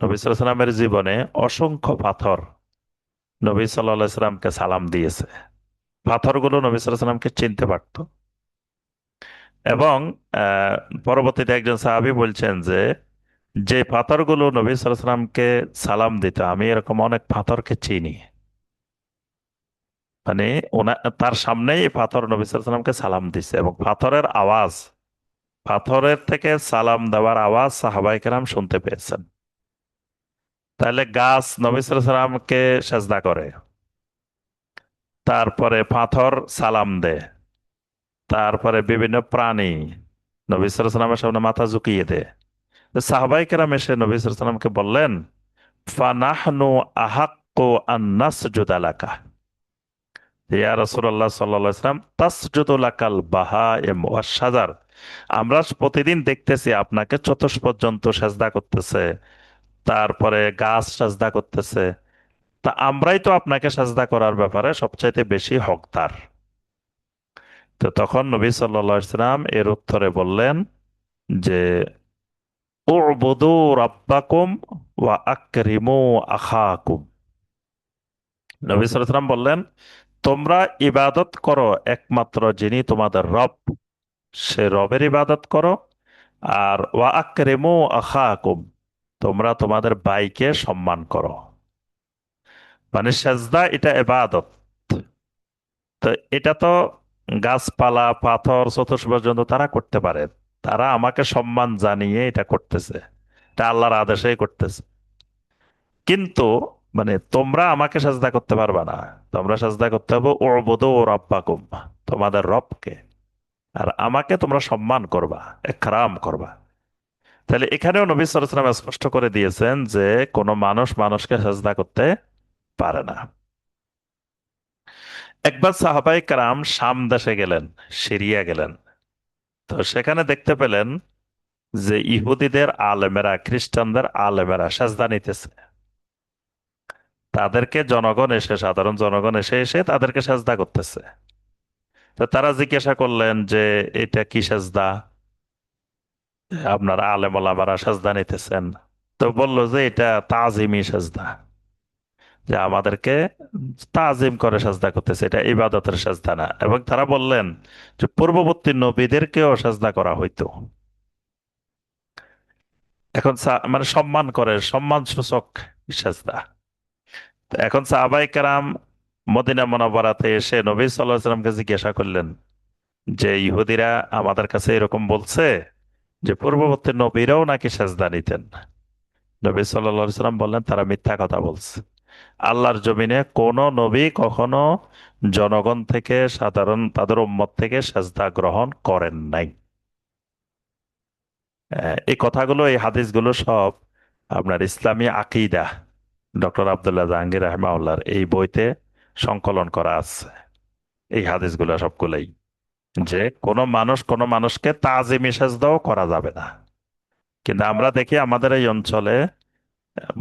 নবী সাল্লাল্লাহু আলাইহি সাল্লামের জীবনে অসংখ্য পাথর নবী সাল্লাল্লাহু আলাইহি সাল্লামকে সালাম দিয়েছে। পাথরগুলো নবী সাল্লাল্লাহু আলাইহি সাল্লামকে চিনতে পারত। এবং আহ, পরবর্তীতে একজন সাহাবী বলছেন যে যে পাথরগুলো নবী সাল্লাল্লাহু আলাইহি সাল্লামকে সালাম দিত, আমি এরকম অনেক পাথরকে চিনি। মানে তার সামনেই এই পাথর নবী সাল্লাল্লাহু আলাইহি সাল্লামকে সালাম দিছে, এবং পাথরের আওয়াজ, পাথরের থেকে সালাম দেওয়ার আওয়াজ সাহাবায়ে কেরাম শুনতে পেয়েছেন। তাহলে গাছ নবী সাল্লাল্লাহু আলাইহি সাল্লামকে সেজদা করে, তারপরে পাথর সালাম দেয়, তারপরে বিভিন্ন প্রাণী নবী সাল্লাল্লাহু আলাইহি সাল্লামের সামনে মাথা ঝুঁকিয়ে দেয়। তো সাহাবায়ে কেরাম এসে নবী সাল্লাল্লাহু আলাইহি সাল্লামকে বললেন, ফানাহনু আহাক্কু আন নাসজুদা লাকা, ইয়া রাসূলুল্লাহ সাল্লাল্লাহু আলাইহি ওয়াসাল্লাম, তাসজুদু লাকাল বাহাইম ওয়াশ শাজার, আমরা প্রতিদিন দেখতেছি আপনাকে চতুষ্পর্যন্ত সেজদা করতেছে, তারপরে গাছ সেজদা করতেছে, তা আমরাই তো আপনাকে সেজদা করার ব্যাপারে সবচাইতে বেশি হকদার। তো তখন নবী সাল্লাল্লাহু আলাইহি ওয়াসাল্লাম এর উত্তরে বললেন যে, উ'বুদু রাব্বাকুম ওয়া আকরিমু আখাকুম। নবী সাল্লাল্লাহু আলাইহি ওয়াসাল্লাম বললেন, তোমরা ইবাদত করো একমাত্র যিনি তোমাদের রব, সে রবের ইবাদত করো। আর ওয়া আকরিমু আখাকুম, তোমরা তোমাদের ভাইকে সম্মান করো। মানে সেজদা এটা ইবাদত। তো এটা তো গাছপালা পাথর চতুষ্পর্যন্ত তারা করতে পারে, তারা আমাকে সম্মান জানিয়ে এটা করতেছে, এটা আল্লাহর আদেশেই করতেছে। কিন্তু মানে তোমরা আমাকে সাজদা করতে পারবা না, তোমরা সাজদা করতে হবে উ'বুদু রাব্বাকুম, তোমাদের রবকে। আর আমাকে তোমরা সম্মান করবা, একরাম করবা। তাহলে এখানেও নবী সাল্লাল্লাহু আলাইহি ওয়াসাল্লাম স্পষ্ট করে দিয়েছেন যে কোনো মানুষ মানুষকে সাজদা করতে পারে না। একবার সাহাবায়ে কেরাম শাম দেশে গেলেন, সিরিয়া গেলেন। তো সেখানে দেখতে পেলেন যে ইহুদিদের আলেমেরা, খ্রিস্টানদের আলেমেরা সাজদা নিতেছে। তাদেরকে জনগণ এসে, সাধারণ জনগণ এসে এসে তাদেরকে সাজদা করতেছে। তো তারা জিজ্ঞাসা করলেন যে এটা কি সাজদা, আপনারা আলেম ওলামারা সাজদা নিতেছেন? তো বলল যে এটা তাজিমি সাজদা, যে আমাদেরকে তাজিম করে সাজদা করতেছে, এটা ইবাদতের সাজদা না। এবং তারা বললেন যে পূর্ববর্তী নবীদেরকেও সাজদা করা হইতো। এখন মানে সম্মান করে, সম্মান সূচক সাজদা। তো এখন সাহাবায়ে কেরাম মদিনা মুনাওয়ারাতে এসে নবী সাল্লাল্লাহু আলাইহি ওয়াসাল্লামকে জিজ্ঞাসা করলেন যে ইহুদিরা আমাদের কাছে এরকম বলছে যে পূর্ববর্তী নবীরাও নাকি সেজদা নিতেন। নবী সাল্লাল্লাহু আলাইহি ওয়াসাল্লাম বললেন তারা মিথ্যা কথা বলছে। আল্লাহর জমিনে কোন নবী কখনো জনগণ থেকে, সাধারণ তাদের উম্মত থেকে সেজদা গ্রহণ করেন নাই। এই কথাগুলো, এই হাদিসগুলো সব আপনার ইসলামী আকিদা, ডক্টর আব্দুল্লাহ জাহাঙ্গীর রাহিমাহুল্লাহর এই বইতে সংকলন করা আছে। এই হাদিসগুলো সবগুলোই, যে কোনো মানুষ কোনো মানুষকে তাজিম সেজদাও করা যাবে না। কিন্তু আমরা দেখি আমাদের এই অঞ্চলে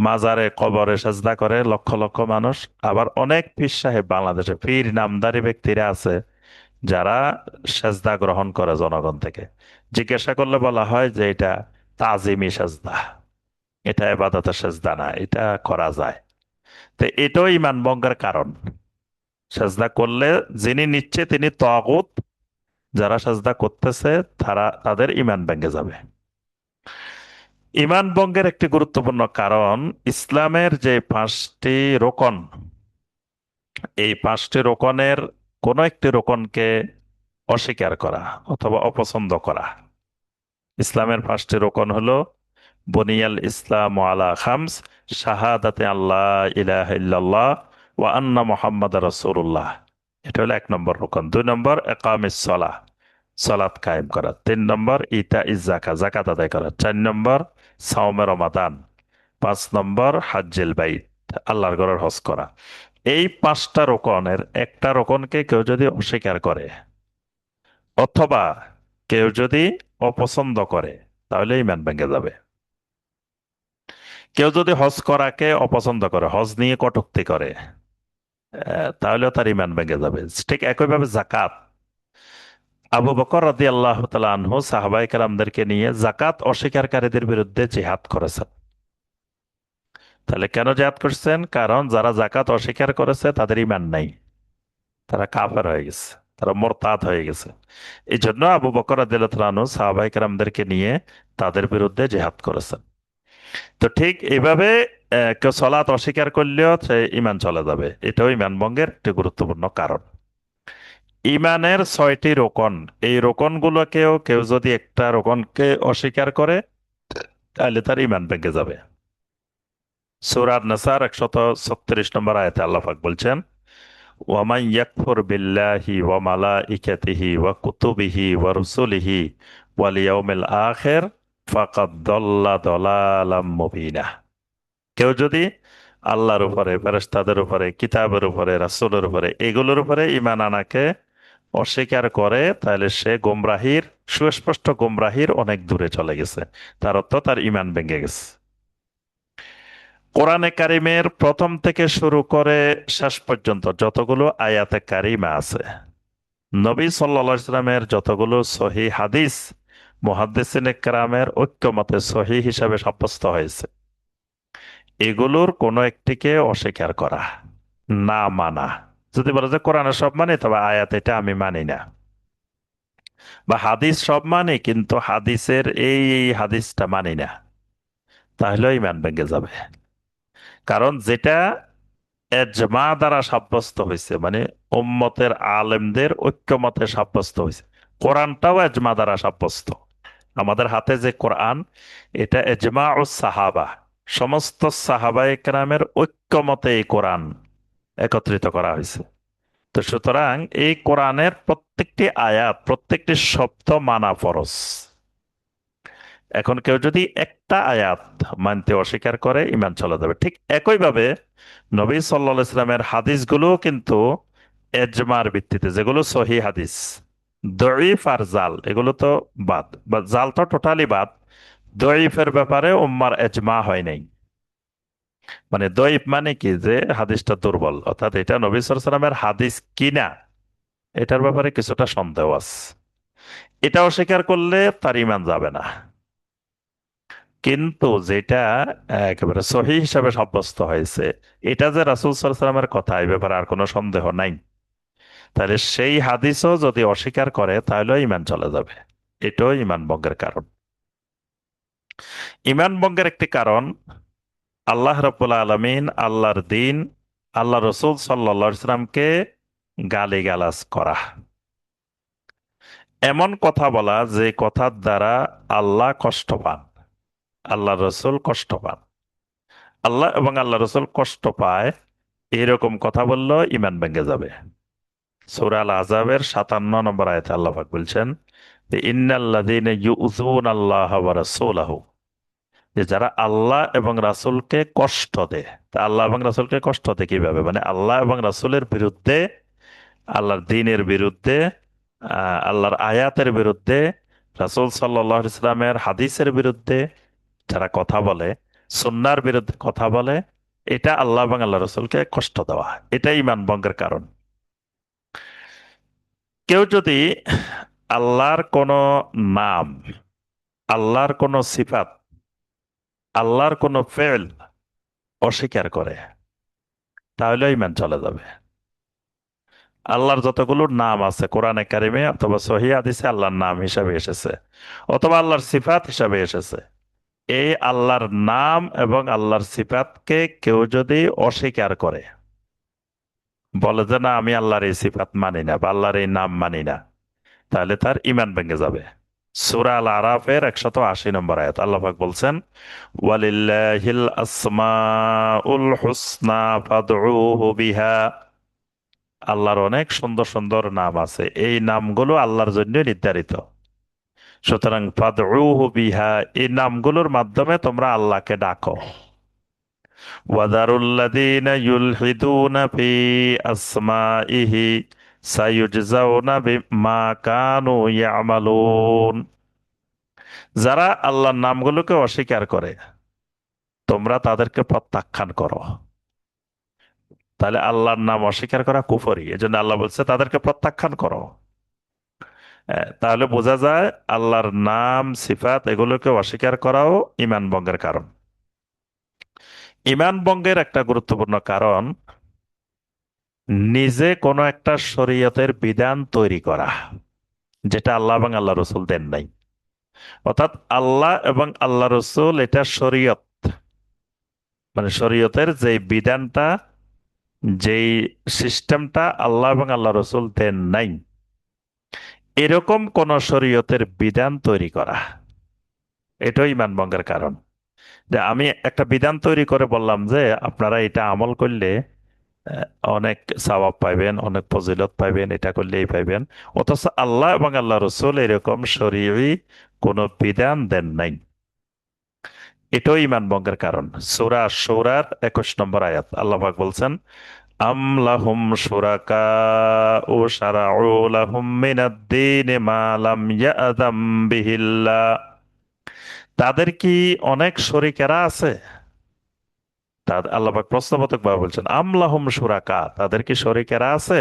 মাজারে কবরে সেজদা করে লক্ষ লক্ষ মানুষ। আবার অনেক পীর সাহেব, বাংলাদেশে পীর নামধারী ব্যক্তিরা আছে যারা সেজদা গ্রহণ করে জনগণ থেকে। জিজ্ঞাসা করলে বলা হয় যে এটা তাজিমি সেজদা, এটা ইবাদতের সেজদা না, এটা করা যায়। তো এটাও ইমান ভঙ্গের কারণ। সেজদা করলে যিনি নিচ্ছে তিনি তাগুত, যারা সাজদা করতেছে তাদের ইমান ভেঙে যাবে। ইমান ভঙ্গের একটি গুরুত্বপূর্ণ কারণ ইসলামের যে 5টি রোকন, এই 5টি রোকনের কোন একটি রোকনকে অস্বীকার করা অথবা অপছন্দ করা। ইসলামের 5টি রোকন হলো বনিয়াল ইসলাম আলা খামস, শাহাদাতে আল্লাহ ইলাহা ইল্লাল্লাহ ওয়া আন্না মুহাম্মাদ রাসূলুল্লাহ, এটা হলো 1 নম্বর রোকন। 2 নম্বর একামিস সালাহ, সালাত কায়েম করা। 3 নম্বর ইতা ইজ যাকাত, যাকাত আদায় করা। 4 নম্বর সাওমে রমাদান। 5 নম্বর হাজ্জুল বাইত, আল্লাহর ঘরের হজ করা। এই 5টা রোকনের একটা রোকনকে কেউ যদি অস্বীকার করে অথবা কেউ যদি অপছন্দ করে, তাহলে ঈমান ভেঙে যাবে। কেউ যদি হজ করাকে অপছন্দ করে, হজ নিয়ে কটূক্তি করে, তাহলেও তার ঈমান ভেঙে যাবে। ঠিক একইভাবে জাকাত, আবু বকর রাদিয়াল্লাহু তাআলা আনহু সাহাবায়ে কেরামদেরকে নিয়ে জাকাত অস্বীকারীদের বিরুদ্ধে জিহাদ করেছেন। তাহলে কেন জিহাদ করছেন? কারণ যারা জাকাত অস্বীকার করেছে তাদের ঈমান নাই, তারা কাফের হয়ে গেছে, তারা মোরতাদ হয়ে গেছে। এই জন্য আবু বকর রাদিয়াল্লাহু তাআলা আনহু সাহাবায়ে কেরামদেরকে নিয়ে তাদের বিরুদ্ধে জিহাদ করেছেন। তো ঠিক এইভাবে কেউ সলাত অস্বীকার করলেও সে ঈমান চলে যাবে, এটাও ঈমান ভঙ্গের একটি গুরুত্বপূর্ণ কারণ। ঈমানের 6টি রোকন, এই রোকনগুলোকেও কেউ যদি একটা রোকনকে অস্বীকার করে তাহলে তার ঈমান ভেঙে যাবে। সূরা আন-নাসার 136 নম্বর আয়াতে আল্লাহ পাক বলছেন, ওয়ামান ইয়াকফুর বিল্লাহি ওয়া মালাইকাতিহি ওয়া কুতুবিহি ওয়া রুসুলিহি ওয়াল ইয়াউমিল আখির ফাকাদ দাল্লা দালালাম মুবিনা। কেউ যদি আল্লাহর উপরে, ফেরেশতাদের উপরে, কিতাবের উপরে, রাসূলের উপরে, এগুলোর উপরে ঈমান আনাকে অস্বীকার করে, তাহলে সে গোমরাহির, সুস্পষ্ট গোমরাহির অনেক দূরে চলে গেছে। তার অর্থ তার ঈমান ভেঙে গেছে। কোরআনে কারিমের প্রথম থেকে শুরু করে শেষ পর্যন্ত যতগুলো আয়াতে কারিমা আছে, নবী সাল্লাল্লাহু আলাইহি সাল্লামের যতগুলো সহিহ হাদিস মুহাদ্দিসিনে কেরামের ঐক্যমতে সহিহ হিসাবে সাব্যস্ত হয়েছে, এগুলোর কোনো একটিকে অস্বীকার করা, না মানা, যদি বলে যে কোরআনের সব মানে তবে আয়াত এটা আমি মানি না, বা হাদিস সব মানে কিন্তু হাদিসের এই হাদিসটা মানি না, তাহলে ঈমান ভেঙে যাবে। কারণ যেটা এজমা দ্বারা সাব্যস্ত হয়েছে, মানে উম্মতের আলেমদের ঐক্যমতে সাব্যস্ত হয়েছে। কোরআনটাও এজমা দ্বারা সাব্যস্ত। আমাদের হাতে যে কোরআন, এটা এজমা ও সাহাবা, সমস্ত সাহাবায়ে কেরামের ঐক্যমতে এই কোরআন একত্রিত করা হয়েছে। তো সুতরাং এই কোরআনের প্রত্যেকটি আয়াত, প্রত্যেকটি শব্দ মানা ফরজ। এখন কেউ যদি একটা আয়াত মানতে অস্বীকার করে, ঈমান চলে যাবে। ঠিক একইভাবে নবী সাল্লাল্লাহু আলাইহি সাল্লামের হাদিসগুলো কিন্তু এজমার ভিত্তিতে, যেগুলো সহি হাদিস, দঈফ আর জাল এগুলো তো বাদ, বা জাল তো টোটালি বাদ। দঈফের ব্যাপারে উম্মার এজমা হয় নাই। মানে দঈফ মানে কি, যে হাদিসটা দুর্বল, অর্থাৎ এটা নবী সাল্লাল্লাহু আলাইহি সাল্লামের হাদিস কিনা এটার ব্যাপারে কিছুটা সন্দেহ আছে। এটা অস্বীকার করলে তার ঈমান যাবে না। কিন্তু যেটা একেবারে সহি হিসাবে সাব্যস্ত হয়েছে, এটা যে রাসূল সাল্লাল্লাহু আলাইহি সাল্লামের কথা, এই ব্যাপারে আর কোনো সন্দেহ নাই, তাহলে সেই হাদিসও যদি অস্বীকার করে তাহলে ঈমান চলে যাবে। এটাও ঈমান ভঙ্গের কারণ। ঈমান ভঙ্গের একটি কারণ, আল্লাহ রাব্বুল আলামিন, আল্লাহর দিন, আল্লাহ রসুল সাল্লাল্লাহু আলাইহি সাল্লামকে গালিগালাজ করা, এমন কথা বলা যে কথার দ্বারা আল্লাহ কষ্ট পান, আল্লাহ রসুল কষ্ট পান, আল্লাহ এবং আল্লাহ রসুল কষ্ট পায়, এরকম কথা বললেও ঈমান ভেঙে যাবে। সূরা আল আহজাবের 57 নম্বর আয়াতে আল্লাহ পাক বলছেন যে ইন্নাল্লাযীনা ইউযুনাল্লাহা ওয়া রাসূলাহু, যে যারা আল্লাহ এবং রাসূলকে কষ্ট দেয়। তা আল্লাহ এবং রাসূলকে কষ্ট দেয় কিভাবে? মানে আল্লাহ এবং রাসূলের বিরুদ্ধে, আল্লাহর দ্বীনের বিরুদ্ধে, আল্লাহর আয়াতের বিরুদ্ধে, রাসূল সাল্লাল্লাহু আলাইহি সাল্লামের হাদিসের বিরুদ্ধে যারা কথা বলে, সুন্নাহর বিরুদ্ধে কথা বলে, এটা আল্লাহ এবং আল্লাহ রাসূলকে কষ্ট দেওয়া, এটাই ঈমান ভঙ্গের কারণ। কেউ যদি আল্লাহর কোনো নাম, আল্লাহর কোনো সিফাত, আল্লাহর কোনো ফেল অস্বীকার করে, তাহলে ঈমান চলে যাবে। আল্লাহর যতগুলো নাম আছে কোরআনে কারিমে অথবা সহিহ হাদিসে আল্লাহর নাম হিসাবে এসেছে, অথবা আল্লাহর সিফাত হিসাবে এসেছে, এই আল্লাহর নাম এবং আল্লাহর সিফাতকে কেউ যদি অস্বীকার করে, বলে যে না আমি আল্লাহর এই সিফাত মানি না বা আল্লাহর এই নাম মানি না, তাহলে তার ঈমান ভেঙে যাবে। সূরা আল আরাফের 180 নম্বর আয়াত আল্লাহ পাক বলছেন ওয়ালিল্লাহিল আসমাউল হুসনা ফাদউহু বিহা, আল্লাহর অনেক সুন্দর সুন্দর নাম আছে, এই নামগুলো আল্লাহর জন্য নির্ধারিত। সুতরাং ফাদউহু বিহা, এই নামগুলোর মাধ্যমে তোমরা আল্লাহকে ডাকো। ওয়াদারুল্লাযীনা ইউলহিদুনা ফি আসমাইহি সায়ুজজাউনা বিমা কানু ইয়ামালুন, যারা আল্লাহর নামগুলোকে অস্বীকার করে তোমরা তাদেরকে প্রত্যাখ্যান করো। তাহলে আল্লাহর নাম অস্বীকার করা কুফরি, এজন্য আল্লাহ বলছে তাদেরকে প্রত্যাখ্যান করো। তাহলে বোঝা যায় আল্লাহর নাম সিফাত এগুলোকে অস্বীকার করাও ঈমান ভঙ্গের কারণ। ঈমান ভঙ্গের একটা গুরুত্বপূর্ণ কারণ, নিজে কোনো একটা শরীয়তের বিধান তৈরি করা, যেটা আল্লাহ এবং আল্লাহ রসুল দেন নাই। অর্থাৎ আল্লাহ এবং আল্লাহ রসুল এটা শরীয়ত, মানে শরীয়তের যে বিধানটা, যেই সিস্টেমটা আল্লাহ এবং আল্লাহ রসুল দেন নাই, এরকম কোন শরীয়তের বিধান তৈরি করা, এটাই ঈমান ভঙ্গের কারণ। যে আমি একটা বিধান তৈরি করে বললাম যে আপনারা এটা আমল করলে আহ, অনেক সওয়াব পাইবেন, অনেক ফজিলত পাইবেন, এটা করলে এই পাইবেন, অথচ আল্লাহ এবং আল্লাহ রসুল এরকম শরীয়ী কোনো বিধান দেন নাই। এটাও ইমান ভঙ্গের কারণ। সূরা সূরার 21 নম্বর আয়াত আল্লাহ পাক বলছেন, আম লাহুম শুরাকাউ শারাউ লাহুম মিনাদ-দীনি মা লাম ইয়া'যাম বিহিল্লাহ। তাদের কি অনেক শরীকেরা আছে? আল্লাহ পাক প্রশ্নবোধক ভাবে বলছেন, আম লাহুম শুরাকা, তাদের কি শরীকেরা আছে?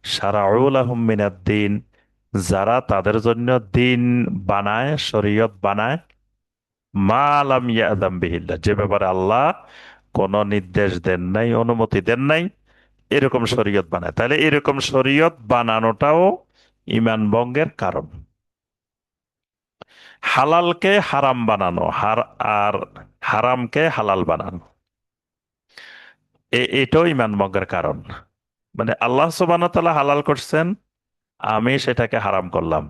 শারাউ লাহুম মিনাদ-দীন, যারা তাদের জন্য দিন বানায়, শরীয়ত বানায়, মা লাম ইয়া'যাম বিহিল্লাহ, যে ব্যাপারে আল্লাহ কোনো নির্দেশ দেন নাই, অনুমতি দেন নাই, এরকম শরীয়ত বানায়। তাহলে এরকম শরীয়ত বানানোটাও ইমান ভঙ্গের কারণ। হালালকে হারাম বানানো, আর হারামকে হালাল বানানো, এটাও ইমান ভঙ্গের কারণ। মানে আল্লাহ সুবহানাহু ওয়া তাআলা হালাল করছেন, আমি সেটাকে হারাম করলাম,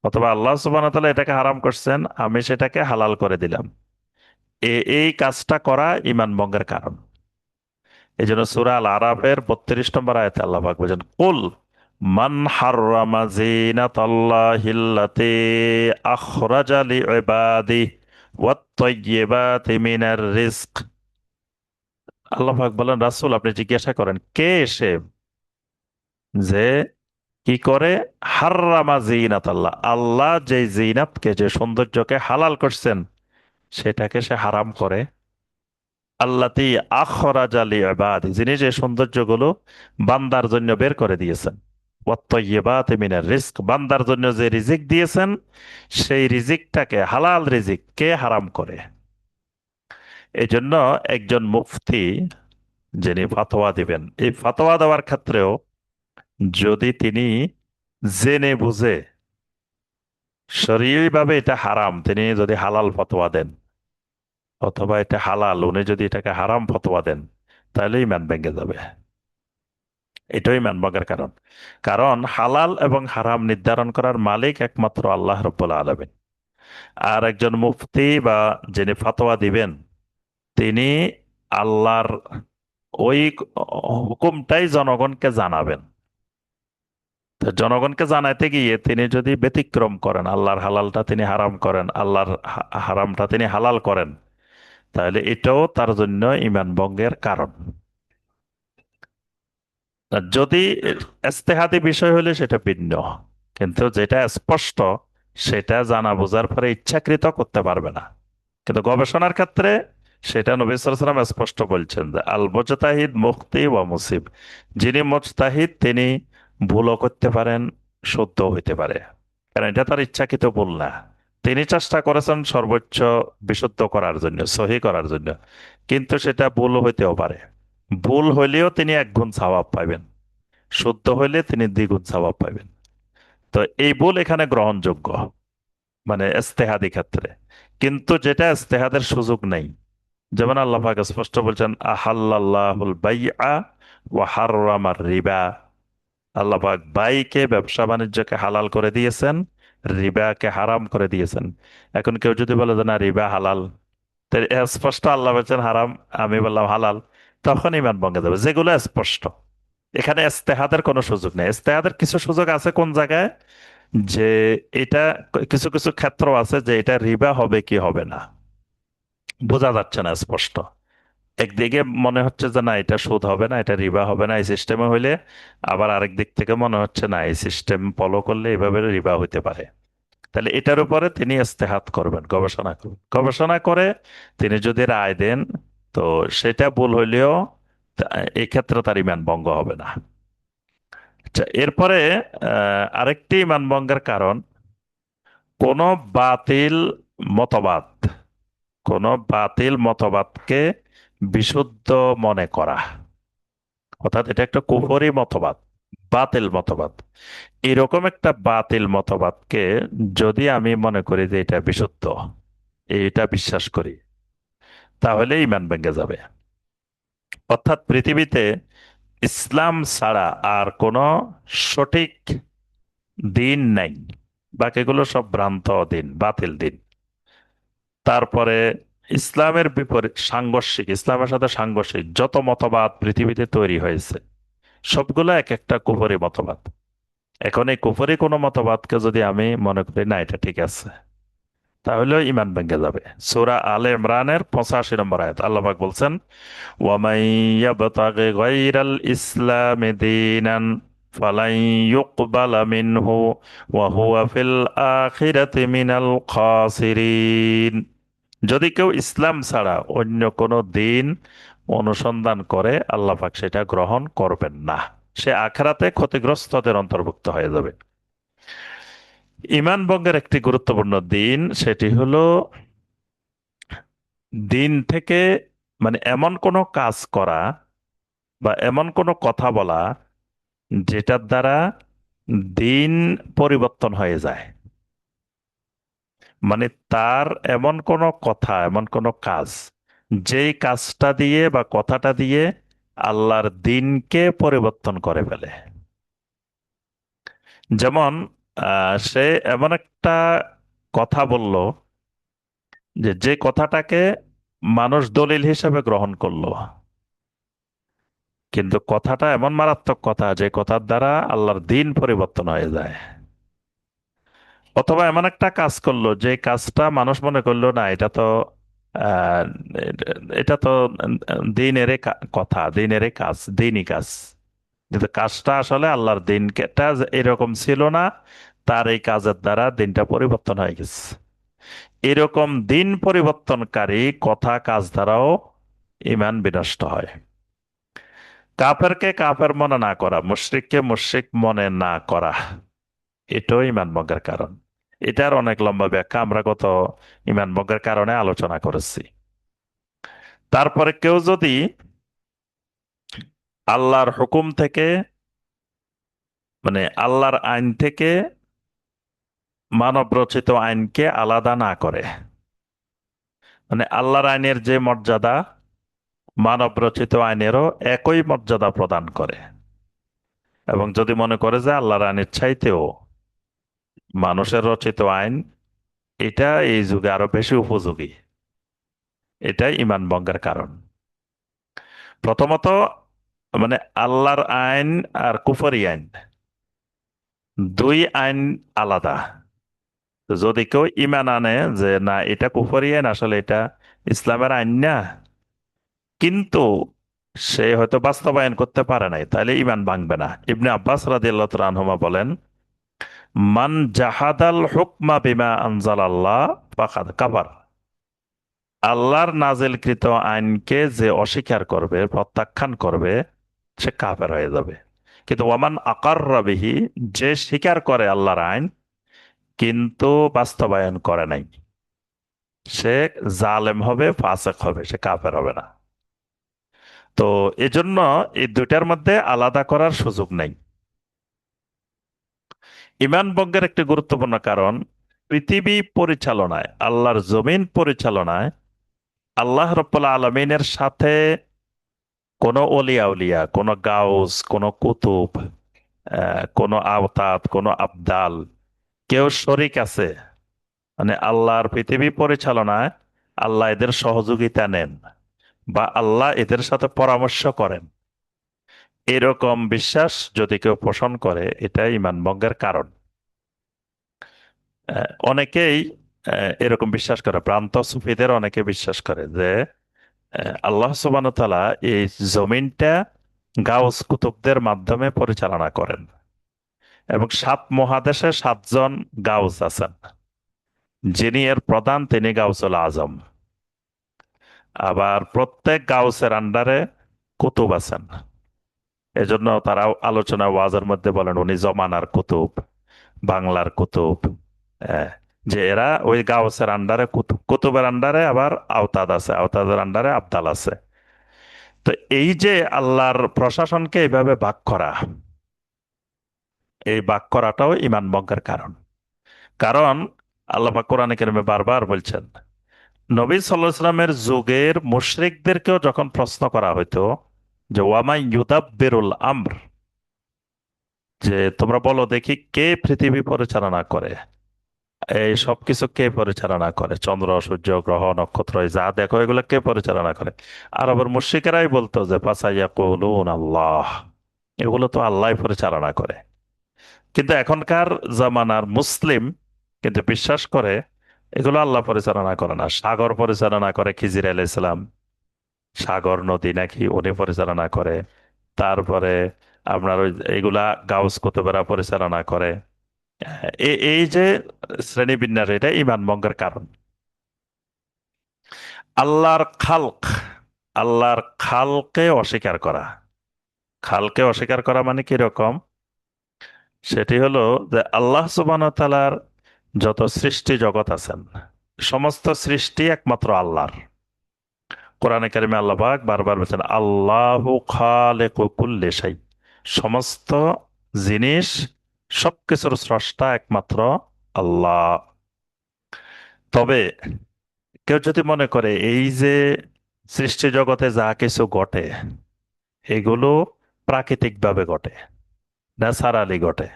অথবা আল্লাহ সুবহানাহু ওয়া তাআলা এটাকে হারাম করছেন, আমি সেটাকে হালাল করে দিলাম। এই কাজটা করা ইমান ভঙ্গের কারণ। এই জন্য সূরা আল আরাফের 32 নম্বর আয়াতে আল্লাহ পাক বলেন, কুল মান হাররামা যিনাতাল্লাহিল্লাতী আখরাজা লিইবাদিহি ওয়াত তাইয়্যিবাতি মিনার রিজক। আল্লাহ পাক বলেন, রাসূল আপনি জিজ্ঞাসা করেন কে সে যে কি করে, হাররামা যিনাতাল্লাহ, আল্লাহ যে জিনাতকে, যে সৌন্দর্যকে হালাল করছেন সেটাকে সে হারাম করে। আল্লাতী আখরাজা লিইবাদি, যিনি যে সৌন্দর্যগুলো বান্দার জন্য বের করে দিয়েছেন। ওয়াত্তাইয়্যিবাতি মিনার রিজক, বান্দার জন্য যে রিজিক দিয়েছেন সেই রিজিকটাকে, হালাল রিজিক কে হারাম করে। এই জন্য একজন মুফতি যিনি ফতোয়া দিবেন, এই ফতোয়া দেওয়ার ক্ষেত্রেও যদি তিনি জেনে বুঝে শরীয়ী ভাবে এটা হারাম, তিনি যদি হালাল ফতোয়া দেন, অথবা এটা হালাল উনি যদি এটাকে হারাম ফতোয়া দেন, তাহলে ইমান ভেঙে যাবে। এটাই ইমান ভঙ্গের কারণ। কারণ হালাল এবং হারাম নির্ধারণ করার মালিক একমাত্র আল্লাহ রাব্বুল আলামিন। আর একজন মুফতি বা যিনি ফতোয়া দিবেন, তিনি আল্লাহর ওই হুকুমটাই জনগণকে জানাবেন। তো জনগণকে জানাইতে গিয়ে তিনি যদি ব্যতিক্রম করেন, আল্লাহর হালালটা তিনি হারাম করেন, আল্লাহর হারামটা তিনি হালাল করেন, তাহলে এটাও তার জন্য ইমান ভঙ্গের কারণ। আর যদি ইজতেহাদি বিষয় হলে সেটা ভিন্ন, কিন্তু যেটা স্পষ্ট সেটা জানা বোঝার পরে ইচ্ছাকৃত করতে পারবে না। কিন্তু গবেষণার ক্ষেত্রে সেটা নবী সাল্লাল্লাহু আলাইহি ওয়াসাল্লাম স্পষ্ট বলছেন যে আল মুজতাহিদ মুখতি ওয়া মুসিব, যিনি মুজতাহিদ তিনি ভুলও করতে পারেন, শুদ্ধ হইতে পারে, কারণ এটা তার ইচ্ছাকৃত ভুল না। তিনি চেষ্টা করেছেন সর্বোচ্চ বিশুদ্ধ করার জন্য, সহি করার জন্য, কিন্তু সেটা ভুল হইতেও পারে। ভুল হইলেও তিনি 1 গুণ সওয়াব পাইবেন, শুদ্ধ হইলে তিনি 2 গুণ সওয়াব পাইবেন। তো এই ভুল এখানে গ্রহণযোগ্য, মানে ইজতেহাদি ক্ষেত্রে। কিন্তু যেটা ইজতেহাদের সুযোগ নেই, যেমন আল্লাহ পাক স্পষ্ট বলছেন, আহাল্লাল্লাহুল বাইআ ওয়া হাররামার রিবা, আল্লাহ পাক বাইকে, ব্যবসা বাণিজ্যকে হালাল করে দিয়েছেন, রিবাকে হারাম করে দিয়েছেন। এখন কেউ যদি বলে যে না রিবা হালাল, তো স্পষ্ট আল্লাহ বলছেন হারাম, আমি বললাম হালাল, তখন ইমান ভঙ্গে যাবে। যেগুলো স্পষ্ট, এখানে ইজতেহাদের কোনো সুযোগ নেই। ইজতেহাদের কিছু সুযোগ আছে কোন জায়গায়, যে এটা কিছু কিছু ক্ষেত্র আছে যে এটা রিবা হবে কি হবে না, বোঝা যাচ্ছে না স্পষ্ট। একদিকে মনে হচ্ছে যে না এটা সুদ হবে না, এটা রিবা হবে না এই সিস্টেমে হইলে, আবার আরেক দিক থেকে মনে হচ্ছে না এই সিস্টেম ফলো করলে এভাবে রিবা হইতে পারে। তাহলে এটার উপরে তিনি ইজতেহাদ করবেন, গবেষণা করবেন, গবেষণা করে তিনি যদি রায় দেন, তো সেটা ভুল হইলেও এই ক্ষেত্রে তার ইমান ভঙ্গ হবে না। আচ্ছা, এরপরে আরেকটি ইমান ভঙ্গের কারণ, কোন বাতিল মতবাদ, কোন বাতিল মতবাদকে বিশুদ্ধ মনে করা, অর্থাৎ এটা একটা কুফরি মতবাদ, বাতিল মতবাদ। এরকম একটা বাতিল মতবাদকে যদি আমি মনে করি যে এটা বিশুদ্ধ, এটা বিশ্বাস করি, তাহলে ইমান ভেঙে যাবে। অর্থাৎ পৃথিবীতে ইসলাম ছাড়া আর কোনো সঠিক দিন নাই, বাকিগুলো সব ভ্রান্ত দিন, বাতিল দিন। তারপরে ইসলামের বিপরীত সাংঘর্ষিক, ইসলামের সাথে সাংঘর্ষিক যত মতবাদ পৃথিবীতে তৈরি হয়েছে সবগুলো এক একটা কুফরি মতবাদ। এখন এই কুফরি কোনো মতবাদকে যদি আমি মনে করি না এটা ঠিক আছে, তাহলে ইমান ভেঙে যাবে। সূরা আলে ইমরানের 85 নম্বর আয়াত আল্লাহ পাক বলছেন, ওয়ামান ইয়াবতাগি গায়রাল ইসলামি দীনান ফালান ইউকবালা মিনহু ওয়া হুয়া ফিল আখিরাতি মিনাল খাসিরিন। যদি কেউ ইসলাম ছাড়া অন্য কোনো দিন অনুসন্ধান করে আল্লাহ পাক সেটা গ্রহণ করবেন না, সে আখিরাতে ক্ষতিগ্রস্তদের অন্তর্ভুক্ত হয়ে যাবে। ইমান ভঙ্গের একটি গুরুত্বপূর্ণ দিন সেটি হলো দিন থেকে, মানে এমন কোনো কাজ করা বা এমন কোনো কথা বলা যেটার দ্বারা দিন পরিবর্তন হয়ে যায়। মানে তার এমন কোনো কথা, এমন কোনো কাজ, যেই কাজটা দিয়ে বা কথাটা দিয়ে আল্লাহর দিনকে পরিবর্তন করে ফেলে। যেমন সে এমন একটা কথা বলল যে যে কথাটাকে মানুষ দলিল হিসেবে গ্রহণ করলো, কিন্তু কথাটা এমন মারাত্মক কথা যে কথার দ্বারা আল্লাহর দিন পরিবর্তন হয়ে যায়। অথবা এমন একটা কাজ করলো যে কাজটা মানুষ মনে করলো না এটা তো আহ, এটা তো দিনেরই কথা, দিনেরই কাজ, দিনই কাজ, কিন্তু কাজটা আসলে আল্লাহর দিনকে এরকম ছিল না, তার এই কাজের দ্বারা দিনটা পরিবর্তন হয়ে গেছে। এরকম দিন পরিবর্তনকারী কথা কাজ দ্বারাও ইমান বিনষ্ট হয়। কাফেরকে কাফের মনে না করা, মুশরিককে মুশরিক মনে না করা, এটাও ইমান ভঙ্গের কারণ। এটার অনেক লম্বা ব্যাখ্যা আমরা গত ইমান ভঙ্গের কারণে আলোচনা করেছি। তারপরে কেউ যদি আল্লাহর হুকুম থেকে, মানে আল্লাহর আইন থেকে মানব রচিত আইনকে আলাদা না করে, মানে আল্লাহর আইনের যে মর্যাদা মানব রচিত আইনেরও একই মর্যাদা প্রদান করে, এবং যদি মনে করে যে আল্লাহর আইনের চাইতেও মানুষের রচিত আইন এটা এই যুগে আরো বেশি উপযোগী, এটাই ইমান ভঙ্গের কারণ। প্রথমত, মানে আল্লাহর আইন আর কুফরি আইন দুই আইন আলাদা। তো যদি কেউ ইমান আনে যে না এটা কুফরি আইন, আসলে এটা ইসলামের আইন না, কিন্তু সে হয়তো বাস্তবায়ন করতে পারে নাই, তাহলে ইমান ভাঙবে না। ইবনে আব্বাস রাদিয়াল্লাহু তাআলা আনহুমা বলেন, মান জাহাদাল হুকমা বিমা আনজালাল্লাহ ফাকাদ কাফার। আল্লাহর নাজিলকৃত আইনকে যে অস্বীকার করবে, প্রত্যাখ্যান করবে, সে কাফের হয়ে যাবে। কিন্তু ওয়ামান আকাররা বিহি, যে স্বীকার করে আল্লাহর আইন কিন্তু বাস্তবায়ন করে নাই, সে জালেম হবে, ফাসেক হবে, সে কাফের হবে না। তো এজন্য এই দুইটার মধ্যে আলাদা করার সুযোগ নেই। ইমান ভঙ্গের একটি গুরুত্বপূর্ণ কারণ, পৃথিবী পরিচালনায়, আল্লাহর জমিন পরিচালনায় আল্লাহ রাব্বুল আলামিনের সাথে কোন অলিয়া উলিয়া, কোন গাউস, কোন কুতুব, কোন আওতাত, কোন আবদাল, কেউ শরিক আছে? মানে আল্লাহর পৃথিবী পরিচালনায় আল্লাহ এদের সহযোগিতা নেন বা আল্লাহ এদের সাথে পরামর্শ করেন, এরকম বিশ্বাস যদি কেউ পোষণ করে, এটা ইমান ভঙ্গের কারণ। অনেকেই এরকম বিশ্বাস করে, ভ্রান্ত সুফিদের অনেকে বিশ্বাস করে যে আল্লাহ সুবহানাহু ওয়া তাআলা এই জমিনটা গাউস কুতুবদের মাধ্যমে পরিচালনা করেন, এবং 7 মহাদেশে 7 জন গাউস আছেন, যিনি এর প্রধান তিনি গাউসুল আজম। আবার প্রত্যেক গাউসের আন্ডারে কুতুব আছেন। এজন্য তারা আলোচনা ওয়াজের মধ্যে বলেন উনি জমানার কুতুব, বাংলার কুতুব। আহ, যে এরা ওই গাউসের আন্ডারে কুতুব, কুতুবের আন্ডারে আবার আওতাদ আছে, আওতাদের আন্ডারে আবদাল আছে। তো এই যে আল্লাহর প্রশাসনকে এইভাবে ভাগ করা, এই ভাগ করাটাও ইমান ভঙ্গের কারণ। কারণ আল্লাহ পাক কোরআনে কারিমে বারবার বলছেন, নবী সাল্লাল্লাহু আলাইহি সাল্লামের যুগের মুশরিকদেরকেও যখন প্রশ্ন করা হইতো যে ওয়ামাই ইউদাব্বিরুল আমর, যে তোমরা বলো দেখি কে পৃথিবী পরিচালনা করে, এই সবকিছু কে পরিচালনা করে, চন্দ্র সূর্য গ্রহ নক্ষত্র এই যা দেখো এগুলো কে পরিচালনা করে? আরবের মুশরিকেরাই বলতো যে ফাসাইয়াকুলুন আল্লাহ, এগুলো তো আল্লাহ পরিচালনা করে। কিন্তু এখনকার জামানার মুসলিম কিন্তু বিশ্বাস করে এগুলো আল্লাহ পরিচালনা করে না। সাগর পরিচালনা করে খিজির আলাইহিস সালাম, সাগর নদী নাকি উনি পরিচালনা করে। তারপরে আপনার ওই এগুলা গাউস কুতুবেরা পরিচালনা করে। এই যে শ্রেণীবিন্যাস, এটা ঈমান ভঙ্গের কারণ। আল্লাহর খালক, আল্লাহর খালকে অস্বীকার করা। খালকে অস্বীকার করা মানে কিরকম? সেটি হলো যে আল্লাহ সুবহানাহু ওয়া তাআলার যত সৃষ্টি জগৎ আছেন, সমস্ত সৃষ্টি একমাত্র আল্লাহর। কোরআনে কারিমে আল্লাহ পাক বারবার বলছেন আল্লাহু খালিকু কুল্লি শাই। সমস্ত জিনিস, সবকিছুর স্রষ্টা একমাত্র আল্লাহ। তবে কেউ যদি মনে করে এই যে সৃষ্টি জগতে যা কিছু ঘটে, এগুলো প্রাকৃতিক ভাবে ঘটে, ন্যাচারালি ঘটে,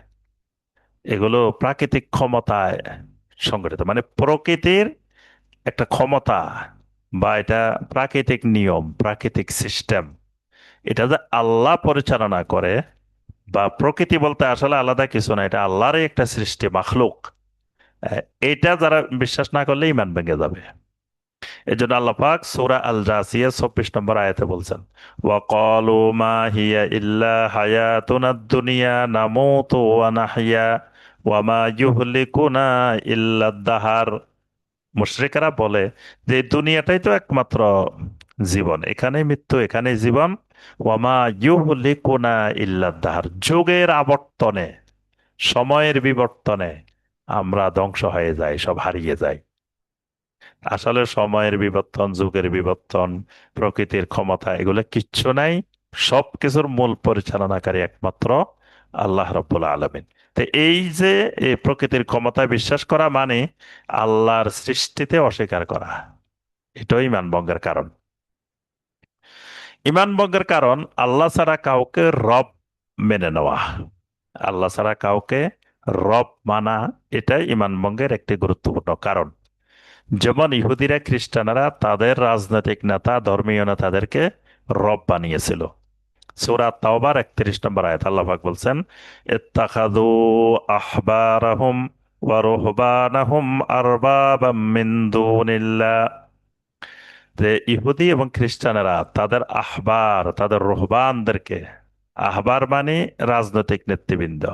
এগুলো প্রাকৃতিক ক্ষমতায় সংগঠিত, মানে প্রকৃতির একটা ক্ষমতা, বা এটা প্রাকৃতিক নিয়ম, প্রাকৃতিক সিস্টেম, এটা যে আল্লাহ পরিচালনা করে, বা প্রকৃতি বলতে আসলে আলাদা কিছু না, এটা আল্লাহরই একটা সৃষ্টি, মাখলুক। আহ, এটা যারা বিশ্বাস না করলে ইমান ভেঙে যাবে। এই জন্য আল্লাহ পাক সূরা আল জাসিয়া 24 নম্বর আয়াতে বলছেন ওয়াকালু মা হিয়া ইল্লা হায়াতুনাদ দুনিয়া নামুতু ওয়া নাহইয়া ওয়া মা ইউহলিকুনা ইল্লা দাহার। মুশরিকরা বলে যে এই দুনিয়াটাই তো একমাত্র জীবন, এখানেই মৃত্যু, এখানেই জীবন। ওয়ামা ইউহলিকুনা ইল্লা দাহার, যুগের আবর্তনে, সময়ের বিবর্তনে আমরা ধ্বংস হয়ে যাই, সব হারিয়ে যাই। আসলে সময়ের বিবর্তন, যুগের বিবর্তন, প্রকৃতির ক্ষমতা, এগুলো কিচ্ছু নাই। সবকিছুর মূল পরিচালনাকারী একমাত্র আল্লাহ রাব্বুল আলামিন। তো এই যে এই প্রকৃতির ক্ষমতায় বিশ্বাস করা মানে আল্লাহর সৃষ্টিতে অস্বীকার করা, এটাই ইমান ভঙ্গের কারণ। ইমান ভঙ্গের কারণ আল্লাহ ছাড়া কাউকে রব মেনে নেওয়া। আল্লাহ ছাড়া কাউকে রব মানা, এটাই ইমান ভঙ্গের একটি গুরুত্বপূর্ণ কারণ। যেমন ইহুদিরা, খ্রিস্টানরা তাদের রাজনৈতিক নেতা, ধর্মীয় নেতাদেরকে রব বানিয়েছিল। সূরা তাওবার 31 নম্বর আয়াত আল্লাহ পাক বলছেন ইত্তাখাযু আহবারাহুম ওয়া রুহবানাহুম আরবাবাম মিন দুনিল্লাহ। যে ইহুদি এবং খ্রিস্টানেরা তাদের আহবার, তাদের রুহবানদেরকে, আহবার মানে রাজনৈতিক নেতৃবৃন্দ,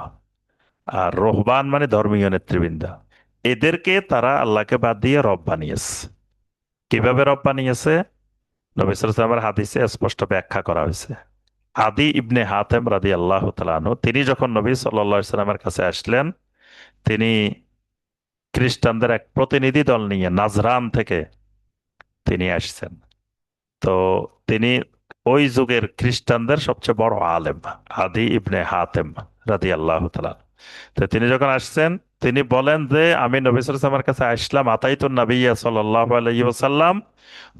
আর রুহবান মানে ধর্মীয় নেতৃবৃন্দ, এদেরকে তারা আল্লাহকে বাদ দিয়ে রব বানিয়েছে। কিভাবে রব বানিয়েছে? নবী সাল্লাল্লাহু আলাইহি ওয়াসাল্লামের হাদিসে স্পষ্ট ব্যাখ্যা করা হয়েছে। আদি ইবনে হাতেম রাদিয়াল্লাহু তাআলা আনহু, তিনি যখন নবী সাল্লাল্লাহু আলাইহি সাল্লামের কাছে আসলেন, তিনি খ্রিস্টানদের এক প্রতিনিধি দল নিয়ে নাজরান থেকে তিনি আসছেন। তো তিনি ওই যুগের খ্রিস্টানদের সবচেয়ে বড় আলেম, আদি ইবনে হাতেম রাদিয়াল্লাহু তাআলা। তো তিনি যখন আসছেন, তিনি বলেন যে আমি নবী সাল্লাল্লাহু আলাইহি ওয়াসাল্লামের কাছে আসলাম, আতাইতুন নাবিয়্যা সাল্লাল্লাহু আলাইহি ওয়াসাল্লাম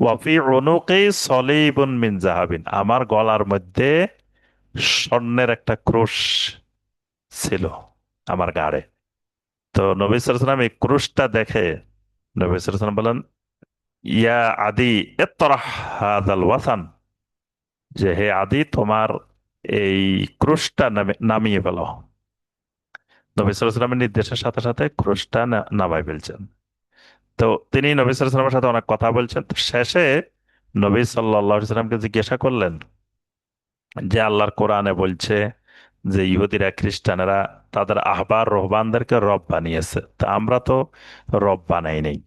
ওয়া ফি উনুকি সলিবুন মিন যাহাবিন, আমার গলার মধ্যে স্বর্ণের একটা ক্রুশ ছিল, আমার গাড়ে। তো নবী সাল্লাল্লাহু আলাইহি ওয়াসাল্লাম এই ক্রুশটা দেখে নবী সাল্লাল্লাহু আলাইহি ওয়াসাল্লাম বলেন ইয়া আদি ইত্রাহ হাযাল ওয়াসান, যে হে আদি, তোমার এই ক্রুশটা নামিয়ে ফেলো। নবী সাল্লাল্লাহু আলাইহি ওয়াসাল্লামের নির্দেশের সাথে সাথে ক্রুশটা নামাই ফেলছেন। তো তিনি নবী সাল্লাল্লাহু আলাইহি ওয়াসাল্লামের সাথে অনেক কথা বলছেন। তো শেষে নবী সাল্লাল্লাহু আলাইহি ওয়াসাল্লামকে জিজ্ঞাসা করলেন যে আল্লাহর কোরআনে বলছে যে ইহুদিরা, খ্রিস্টানেরা তাদের আহবার রহবানদেরকে রব বানিয়েছে, তা আমরা তো রব বানাই নাই।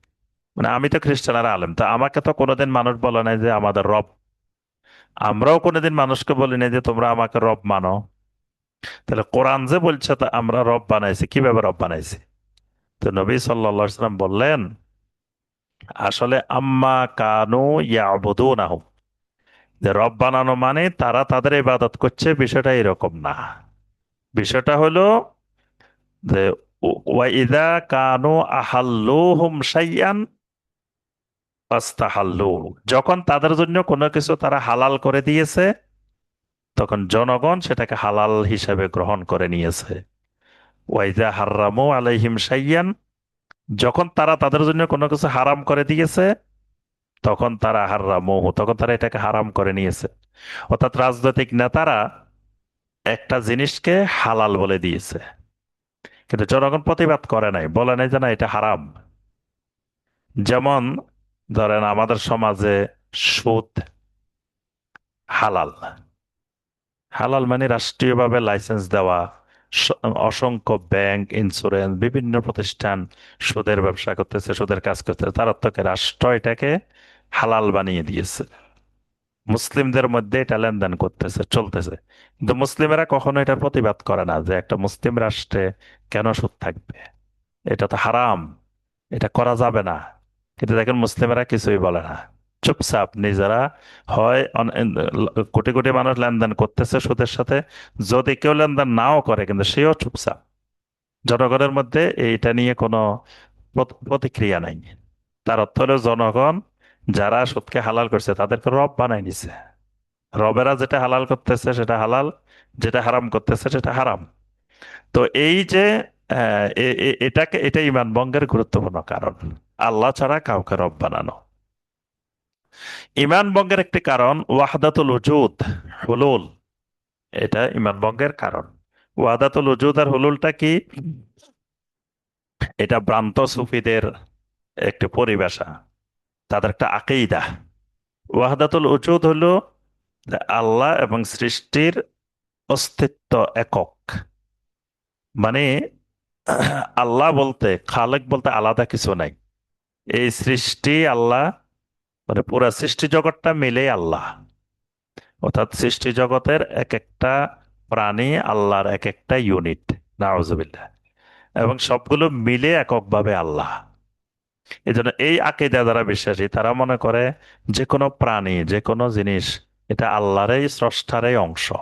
মানে আমি তো খ্রিস্টানের আলেম, তা আমাকে তো কোনোদিন মানুষ বলে নাই যে আমাদের রব। আমরাও কোনোদিন মানুষকে বলি নাই যে তোমরা আমাকে রব মানো। তাহলে কোরআন যে বলছে তা আমরা রব বানাইছি, কিভাবে রব বানাইছি? তো নবী সাল্লাল্লাহু আলাইহি ওয়াসাল্লাম বললেন আসলে আম্মা কানু ইয়াবুদুনাহু, যে রব বানানো মানে তারা তাদের ইবাদত করছে, বিষয়টা এরকম না। বিষয়টা হলো যে ওয়াইদা কানু আহাল্লুহুম শাইআন ফাস্তাহাল্লু, যখন তাদের জন্য কোনো কিছু তারা হালাল করে দিয়েছে, তখন জনগণ সেটাকে হালাল হিসেবে গ্রহণ করে নিয়েছে। ওয়াইদা হাররামু আলাইহিম শাইআন, যখন তারা তাদের জন্য কোনো কিছু হারাম করে দিয়েছে, তখন তারা হাররামু, তখন তারা এটাকে হারাম করে নিয়েছে। অর্থাৎ রাজনৈতিক নেতারা একটা জিনিসকে হালাল বলে দিয়েছে, কিন্তু জনগণ প্রতিবাদ করে নাই, বলে নাই যে না এটা হারাম। যেমন ধরেন আমাদের সমাজে সুদ হালাল। হালাল মানে রাষ্ট্রীয়ভাবে লাইসেন্স দেওয়া। স- অসংখ্য ব্যাংক, ইন্স্যুরেন্স, বিভিন্ন প্রতিষ্ঠান সুদের ব্যবসা করতেছে, সুদের কাজ করতেছে, তার অর্থ কি রাষ্ট্র এটাকে হালাল বানিয়ে দিয়েছে। মুসলিমদের মধ্যে এটা লেনদেন করতেছে, চলতেছে। কিন্তু মুসলিমেরা কখনো এটার প্রতিবাদ করে না যে একটা মুসলিম রাষ্ট্রে কেন সুদ থাকবে, এটা তো হারাম, এটা করা যাবে না। কিন্তু দেখেন মুসলিমেরা কিছুই বলে না, চুপচাপ নিজেরা হয় কোটি কোটি মানুষ লেনদেন করতেছে সুদের সাথে, যদি কেউ লেনদেন নাও করে কিন্তু সেও চুপচাপ। জনগণের মধ্যে এইটা নিয়ে কোনো প্রতিক্রিয়া নাই। তার অর্থ হলো জনগণ যারা সুদকে হালাল করছে তাদেরকে রব বানাই নিছে। রবেরা যেটা হালাল করতেছে সেটা হালাল, যেটা হারাম করতেছে সেটা হারাম। তো এই যে এটা ইমান ভঙ্গের গুরুত্বপূর্ণ কারণ, আল্লাহ ছাড়া কাউকে রব বানানো। ইমান ভঙ্গের একটি কারণ ওয়াহদাতুল উজুদ, হুলুল। এটা ইমান ভঙ্গের কারণ। ওয়াহদাতুল উজুদ আর হুলুলটা কি? এটা ভ্রান্ত সুফিদের একটি পরিভাষা, তাদের একটা আকীদা। ওয়াহদাতুল উজুদ হলো যে আল্লাহ এবং সৃষ্টির অস্তিত্ব একক। মানে আল্লাহ বলতে, খালেক বলতে আলাদা কিছু নাই। এই সৃষ্টি আল্লাহ, মানে পুরা সৃষ্টি জগৎটা মিলে আল্লাহ। অর্থাৎ সৃষ্টি জগতের এক একটা প্রাণী আল্লাহর এক একটা ইউনিট, নাউজুবিল্লাহ। এবং সবগুলো মিলে এককভাবে আল্লাহ। এই জন্য এই আকীদা যারা বিশ্বাসী তারা মনে করে যে কোনো প্রাণী, যে কোনো জিনিস এটা আল্লাহরই, স্রষ্টারই অংশ।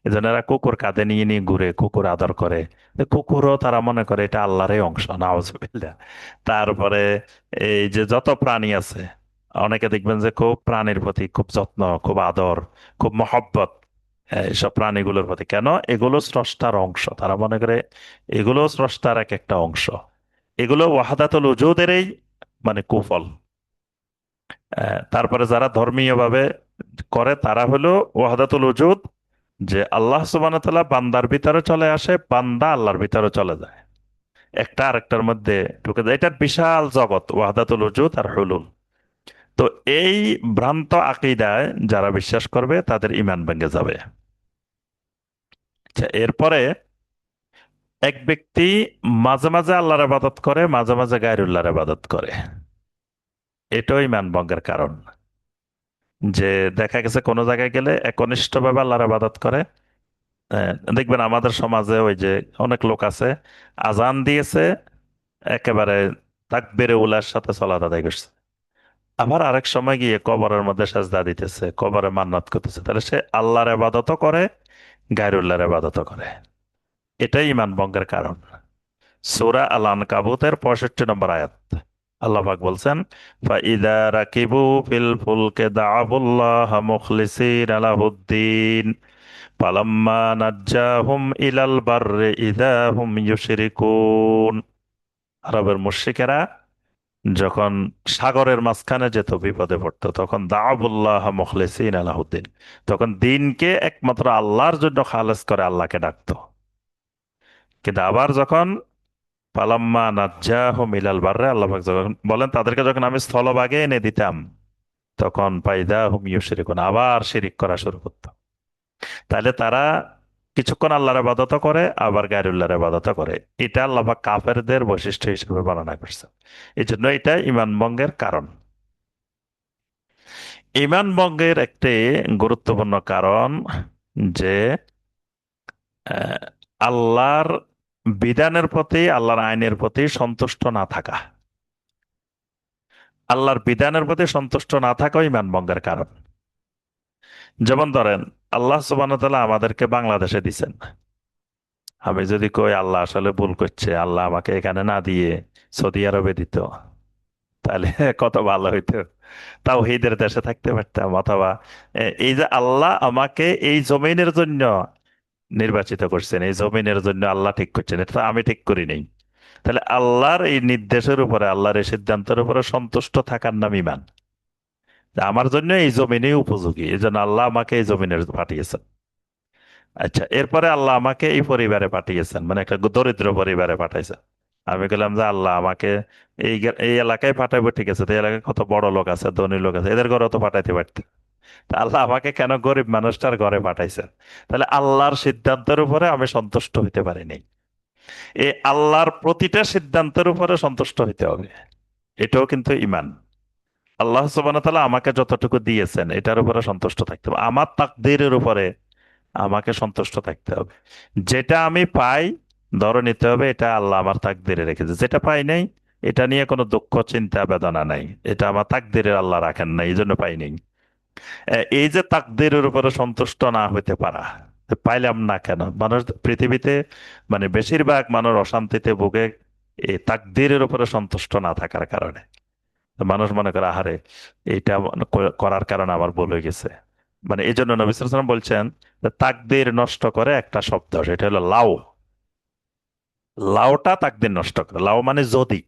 এই জন্য এরা কুকুর কাঁধে নিয়ে নিয়ে ঘুরে, কুকুর আদর করে। তো কুকুরও তারা মনে করে এটা আল্লাহরই অংশ, নাউজুবিল্লাহ। তারপরে এই যে যত প্রাণী আছে, অনেকে দেখবেন যে খুব প্রাণীর প্রতি খুব যত্ন, খুব আদর, খুব মহব্বত এইসব প্রাণীগুলোর প্রতি। কেন? এগুলো স্রষ্টার অংশ, তারা মনে করে এগুলো স্রষ্টার এক একটা অংশ। এগুলো ওয়াহাদাতুল উজুদেরই মানে কুফল। তারপরে যারা ধর্মীয় ভাবে করে তারা হলো ওয়াহাদাতুল উজুদ, যে আল্লাহ সুবহানাহু ওয়া তাআলা বান্দার ভিতরে চলে আসে, বান্দা আল্লাহর ভিতরে চলে যায়, একটা আরেকটার মধ্যে ঢুকে যায়। এটা বিশাল জগৎ ওয়াহদাতুল উজুদ আর হুলুল। তো এই ভ্রান্ত আকীদায় যারা বিশ্বাস করবে তাদের ঈমান ভেঙে যাবে। আচ্ছা, এরপরে এক ব্যক্তি মাঝে মাঝে আল্লাহর ইবাদত করে, মাঝে মাঝে গায়রুল্লাহর ইবাদত করে, এটাও ঈমান ভঙ্গের কারণ। যে দেখা গেছে কোনো জায়গায় গেলে একনিষ্ঠভাবে আল্লাহর ইবাদত করে। দেখবেন আমাদের সমাজে ওই যে অনেক লোক আছে, আজান দিয়েছে, একেবারে তাকবীরে উলার সাথে সালাত আদায় করছে। আবার আরেক সময় গিয়ে কবরের মধ্যে সাজদা দিতেছে, কবরে মান্নাত করতেছে। তাহলে সে আল্লাহর ইবাদতও করে, গায়রুল্লাহর ইবাদতও করে। এটাই ঈমান ভঙ্গের কারণ। সূরা আল আনকাবুতের 65 নম্বর আয়াত, আল্লাহ পাক বলছেন, ফাইদা রাকিবু ফিল ফুলকে দাআবুল্লাহ মুখলিসিনা লাহুদ্দিন ফালাম্মা নাজ্জাহুম ইলাল বাররি ইযা হুম ইউশরিকুন। আরবের মুশরিকেরা যখন সাগরের মাঝখানে যেত, বিপদে পড়তো, তখন দাআবুল্লাহ মুখলিসিন আলাহুদ্দিন, তখন দিনকে একমাত্র আল্লাহর জন্য খালেস করে আল্লাহকে ডাকতো। কিন্তু আবার যখন পালাম্মা নাজ্জাহুম ইলাল বাররে, আল্লাহ পাক যখন বলেন তাদেরকে যখন আমি স্থলভাগে এনে দিতাম, তখন পাইদা হুম ইউশরিকুন, আবার শিরিক করা শুরু করতো। তাহলে তারা কিছুক্ষণ আল্লাহর ইবাদত করে, আবার গায়রুল্লাহর ইবাদত করে। এটা আল্লাহ পাক কাফেরদের বৈশিষ্ট্য হিসেবে বর্ণনা করছে। এই জন্য এটা ঈমান ভঙ্গের কারণ। ঈমান ভঙ্গের একটি গুরুত্বপূর্ণ কারণ যে আহ, আল্লাহর বিধানের প্রতি, আল্লাহর আইনের প্রতি সন্তুষ্ট না থাকা। আল্লাহর বিধানের প্রতি সন্তুষ্ট না থাকাও ঈমান ভঙ্গের কারণ। যেমন ধরেন আল্লাহ সুবহানাহু ওয়া তাআলা আমাদেরকে বাংলাদেশে দিছেন। আমি যদি কই আল্লাহ আসলে ভুল করছে, আল্লাহ আমাকে এখানে না দিয়ে সৌদি আরবে দিত, তাহলে কত ভালো হইতো। তাওহীদের দেশে থাকতে পারতাম। অথবা এই যে আল্লাহ আমাকে এই জমিনের জন্য নির্বাচিত করছেন, এই জমিনের জন্য আল্লাহ ঠিক করছেন, এটা তো আমি ঠিক করি নাই। তাহলে আল্লাহর এই নির্দেশের উপরে, আল্লাহর এই সিদ্ধান্তের উপরে সন্তুষ্ট থাকার নাম ঈমান। যে আমার জন্য এই জমিনই উপযোগী, এই জন্য আল্লাহ আমাকে এই জমিনে পাঠিয়েছেন। আচ্ছা, এরপরে আল্লাহ আমাকে এই পরিবারে পাঠিয়েছেন, মানে একটা দরিদ্র পরিবারে পাঠাইছেন। আমি বললাম যে আল্লাহ আমাকে এই এলাকায় পাঠাবো, ঠিক আছে, তো এই এলাকায় কত বড় লোক আছে, ধনী লোক আছে, এদের ঘরে তো পাঠাইতে পারত। তা আল্লাহ আমাকে কেন গরিব মানুষটার ঘরে পাঠাইছেন? তাহলে আল্লাহর সিদ্ধান্তের উপরে আমি সন্তুষ্ট হইতে পারিনি। এই আল্লাহর প্রতিটা সিদ্ধান্তের উপরে সন্তুষ্ট হইতে হবে, এটাও কিন্তু ইমান। আল্লাহ সুবহানাহু ওয়া তাআলা আমাকে যতটুকু দিয়েছেন এটার উপরে সন্তুষ্ট থাকতে হবে, আমার তাকদীরের উপরে আমাকে সন্তুষ্ট থাকতে হবে। যেটা আমি পাই, ধরে নিতে হবে এটা আল্লাহ আমার তাকদীরে রেখেছে। যেটা পাই নাই, এটা নিয়ে কোনো দুঃখ চিন্তা বেদনা নাই, এটা আমার তাকদীরে আল্লাহ রাখেন নাই, এই জন্য পাই নাই। এই যে তাকদীরের উপরে সন্তুষ্ট না হইতে পারা, যে পাইলাম না কেন, মানুষ পৃথিবীতে মানে বেশিরভাগ মানুষ অশান্তিতে ভোগে এই তাকদীরের উপরে সন্তুষ্ট না থাকার কারণে। মানুষ মনে করে আহারে, এইটা করার কারণে আমার ভুল হয়ে গেছে। মানে এই জন্য নবী সাল্লাল্লাহু আলাইহি ওয়াসাল্লাম বলছেন যে তাকদীর নষ্ট করে একটা শব্দ, সেটা হলো লাউ। লাউটা তাকদীর নষ্ট করে, লাউ মানে যদি।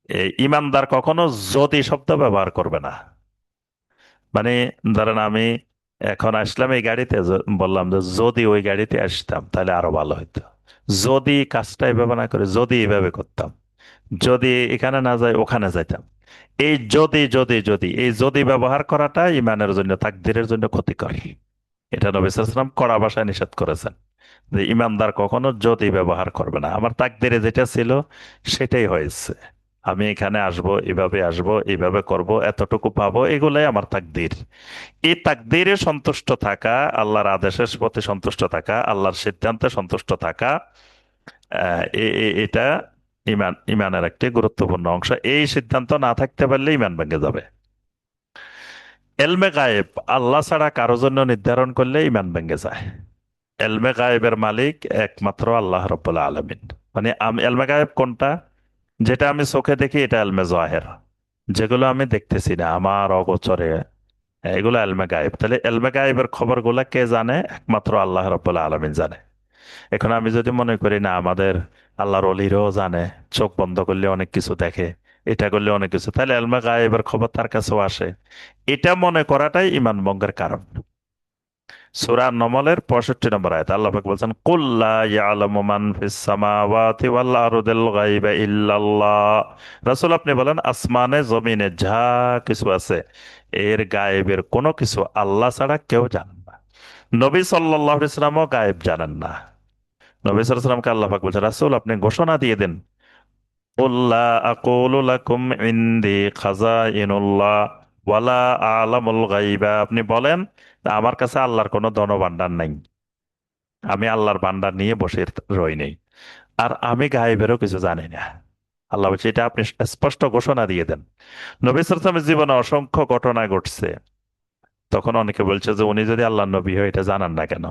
এই ইমানদার কখনো যদি শব্দ ব্যবহার করবে না। মানে ধরেন আমি এখন আসলাম এই গাড়িতে, বললাম যে যদি ওই গাড়িতে আসতাম তাহলে আরো ভালো হতো। যদি কাজটা এভাবে না করে যদি এভাবে করতাম, যদি এখানে না যাই ওখানে যাইতাম। এই যদি যদি যদি এই যদি ব্যবহার করাটা ইমানের জন্য, তাকদীরের জন্য ক্ষতিকর। এটা নবী সাল্লাল্লাহু আলাইহি ওয়াসাল্লাম কড়া ভাষায় নিষেধ করেছেন যে ইমানদার কখনো যদি ব্যবহার করবে না। আমার তাকদীরে যেটা ছিল সেটাই হয়েছে, আমি এখানে আসব, এভাবে আসব, এইভাবে করব, এতটুকু পাবো, এগুলাই আমার তাকদীর। এই তাকদীরে সন্তুষ্ট থাকা, আল্লাহর আদেশের প্রতি সন্তুষ্ট থাকা, আল্লাহর সিদ্ধান্তে সন্তুষ্ট থাকা, এটা ইমানের একটি গুরুত্বপূর্ণ অংশ। এই সিদ্ধান্ত না থাকতে পারলে ইমান ভেঙে যাবে। এলমে গায়েব, আল্লাহ ছাড়া কারো জন্য নির্ধারণ করলে ইমান ভেঙে যায়। এলমে গায়েবের মালিক একমাত্র আল্লাহ রব্বুল আলামিন। মানে আমি এলমে গায়েব কোনটা? যেটা আমি চোখে দেখি এটা এলমে জাহের। যেগুলো আমি দেখতেছি না, আমার অগোচরে, এগুলো এলমে গায়েব। তাহলে এলমে গায়েবের খবরগুলা কে জানে? একমাত্র আল্লাহ রব্বুল আলামিন জানে। এখন আমি যদি মনে করি না আমাদের আল্লাহর অলিরাও জানে, চোখ বন্ধ করলে অনেক কিছু দেখে, এটা করলে অনেক কিছু, তাহলে এলমে গায়েবের খবর তার কাছেও আসে, এটা মনে করাটাই ইমান ভঙ্গের কারণ। সূরা নমলের 65 নম্বর আয়াত আল্লাহ পাক বলছেন, কুল লা ইয়ালামু মান ফিস সামাওয়াতি ওয়াল আরদিল গায়বা ইল্লাল্লাহ। রাসূল আপনি বলেন আসমানে জমিনে যা কিছু আছে এর গায়েবের কোনো কিছু আল্লাহ ছাড়া কেউ জানেন না। নবী সাল্লাল্লাহু আলাইহি ওয়াসাল্লামও গায়েব জানেন না। নবী সাল্লাল্লাহু আলাইহি ওয়াসাল্লামকে আল্লাহ পাক বলছেন, রাসূল আপনি ঘোষণা দিয়ে দেন, কুল লা আকুলু লাকুম ইনদি খাযাইনুল্লাহ ওয়ালা আ'লামুল গায়বা। আপনি বলেন আমার কাছে আল্লাহর কোনো ধনভাণ্ডার নাই, আমি আল্লাহর ভান্ডার নিয়ে বসে রই নেই, আর আমি গায়েবেরও কিছু জানি না। আল্লাহ বলছে এটা আপনি স্পষ্ট ঘোষণা দিয়ে দেন। নবী সাল্লাল্লাহু আলাইহি ওয়াসাল্লামের জীবনে অসংখ্য ঘটনা ঘটছে, তখন অনেকে বলছে যে উনি যদি আল্লাহর নবী হয় এটা জানান না কেন?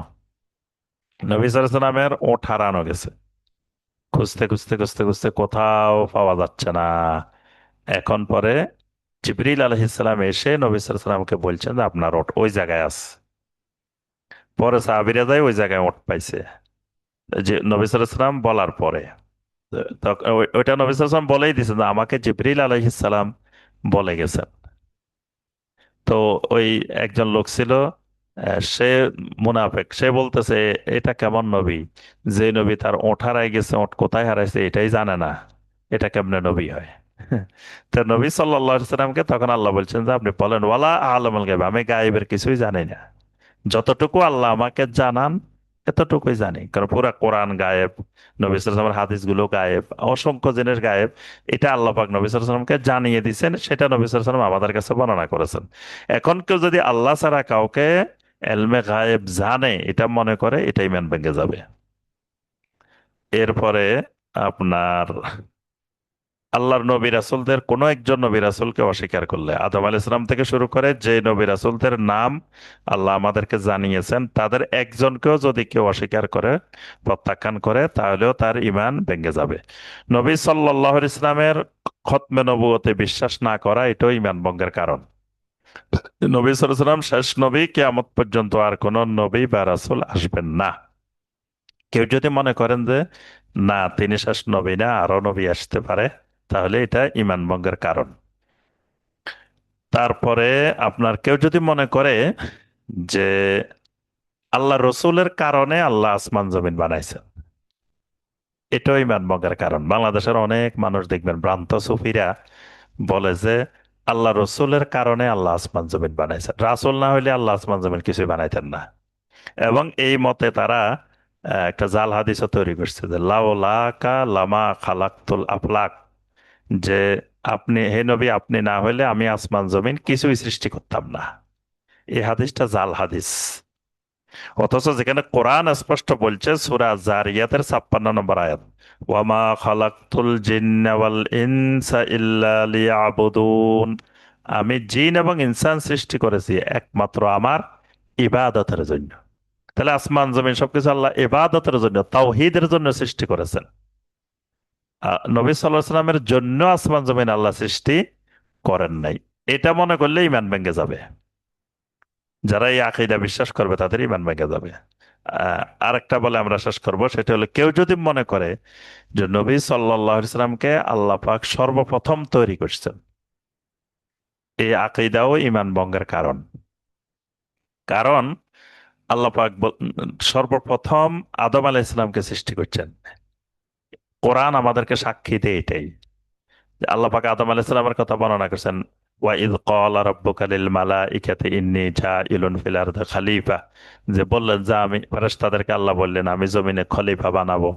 নবী সাল্লাল্লাহু আলাইহি ওয়াসাল্লামের ওট হারানো গেছে, খুঁজতে খুঁজতে খুঁজতে খুঁজতে কোথাও পাওয়া যাচ্ছে না। এখন পরে জিবরিল আলাইহিস সালাম এসে নবী সাল্লাল্লাহু আলাইহি ওয়াসাল্লামকে বলছেন যে আপনার ওট ওই জায়গায় আছে। পরে সাহাবীরা যায় ওই জায়গায় ওট পাইছে, যে নবী সাল্লাল্লাহু আলাইহি ওয়াসাল্লাম বলার পরে। ওইটা নবী সাল্লাল্লাহু আলাইহি ওয়াসাল্লাম বলেই দিয়েছে যে আমাকে জিবরিল আলাইহিস সালাম বলে গেছেন। তো ওই একজন লোক ছিল, সে মুনাফেক, সে বলতেছে এটা কেমন নবী, যে নবী তার ওঠ হারাই গেছে, ওঠ কোথায় হারাইছে এটাই জানে না, এটা কেমনে নবী হয়? তো নবী সাল্লাল্লাহু আলাইহি সাল্লামকে তখন আল্লাহ বলছেন যে আপনি বলেন ওয়ালা আলামুল গায়ব, আমি গায়েবের কিছুই জানি না, যতটুকু আল্লাহ আমাকে জানান এতটুকুই জানি। কারণ পুরা কোরআন গায়েব, নবী সাল্লাল্লাহু আলাইহি ওয়াসাল্লামের হাদিসগুলো গায়েব, অসংখ্য জিনিস গায়েব। এটা আল্লাহ পাক নবী সাল্লাল্লাহু আলাইহি ওয়াসাল্লামকে জানিয়ে দিয়েছেন, সেটা নবী সাল্লাল্লাহু আলাইহি ওয়াসাল্লাম আমাদের কাছে বর্ণনা করেছেন। এখন কেউ যদি আল্লাহ ছাড়া কাউকে এলমে গায়েব জানে এটা মনে করে, এটা ইমান ভেঙে যাবে। এরপরে আপনার আল্লাহর নবী রাসূলদের কোন একজন নবী রাসূলকে অস্বীকার করলে, আদম আলাইহিস সালাম থেকে শুরু করে যে নবী রাসূলদের নাম আল্লাহ আমাদেরকে জানিয়েছেন তাদের একজনকেও যদি কেউ অস্বীকার করে, প্রত্যাখ্যান করে, তাহলেও তার ঈমান ভেঙে যাবে। নবী সাল্লাল্লাহু আলাইহি ইসলামের খতমে নবুয়তে বিশ্বাস না করা এটাও ঈমান ভঙ্গের কারণ। নবী সাল্লাল্লাহু আলাইহি সাল্লাম শেষ নবী, কিয়ামত পর্যন্ত আর কোন নবী বা রাসূল আসবেন না। কেউ যদি মনে করেন যে না তিনি শেষ নবী না, আরো নবী আসতে পারে, তাহলে এটা ঈমান ভঙ্গের কারণ। তারপরে আপনার কেউ যদি মনে করে যে আল্লাহ রসুলের কারণে আল্লাহ আসমান জমিন বানাইছেন, এটাই ইমান ভঙ্গের কারণ। বাংলাদেশের অনেক মানুষ দেখবেন ভ্রান্ত সুফিরা বলে যে আল্লাহ রসুলের কারণে আল্লাহ আসমান জমিন বানাইছেন, রাসূল না হইলে আল্লাহ আসমান জমিন কিছুই বানাইতেন না। এবং এই মতে তারা একটা জাল হাদিসও তৈরি করছে যে লাউলাকা লামা খালাকতুল আফলাক, যে আপনি হে নবী আপনি না হইলে আমি আসমান জমিন কিছুই সৃষ্টি করতাম না। এই হাদিসটা জাল হাদিস। অথচ যেখানে কোরআন স্পষ্ট বলছে সূরা জারিয়াতের 56 নম্বর আয়াত, ওয়ামা খালাকতুল জিন্না ওয়াল ইনসা ইল্লা লিয়াবুদুন, আমি জিন এবং ইনসান সৃষ্টি করেছি একমাত্র আমার ইবাদতের জন্য। তাহলে আসমান জমিন সবকিছু আল্লাহ ইবাদতের জন্য, তাওহীদের জন্য সৃষ্টি করেছেন। নবী সাল্লাল্লাহু আলাইহি সাল্লামের জন্য আসমান জমিন আল্লাহ সৃষ্টি করেন নাই। এটা মনে করলে ইমান ভেঙে যাবে। যারা এই আকীদা বিশ্বাস করবে তাদের ইমান ভেঙে যাবে। আরেকটা বলে আমরা শেষ করব, সেটা হলো কেউ যদি মনে করে যে নবী সাল্লাল্লাহু আলাইহি সাল্লামকে আল্লাহ পাক সর্বপ্রথম তৈরি করছেন, এই আকীদাও ইমান ভঙ্গের কারণ। কারণ আল্লাহ পাক সর্বপ্রথম আদম আলাইহিস সালামকে সৃষ্টি করছেন। কোরআন আমাদেরকে সাক্ষী দেয় এটাই, যে আল্লাহ পাক আদম আলাইহিস সালামের কথা বর্ণনা করেছেন, ওয়া ইয ক্বালা রাব্বুকা লিল মালাইকাতি ইন্নী জাইলুন ফিল আরদি খলিফা, যে বললেন যে আমি, ফেরেশতাদেরকে আল্লাহ বললেন আমি জমিনে খলিফা বানাবো।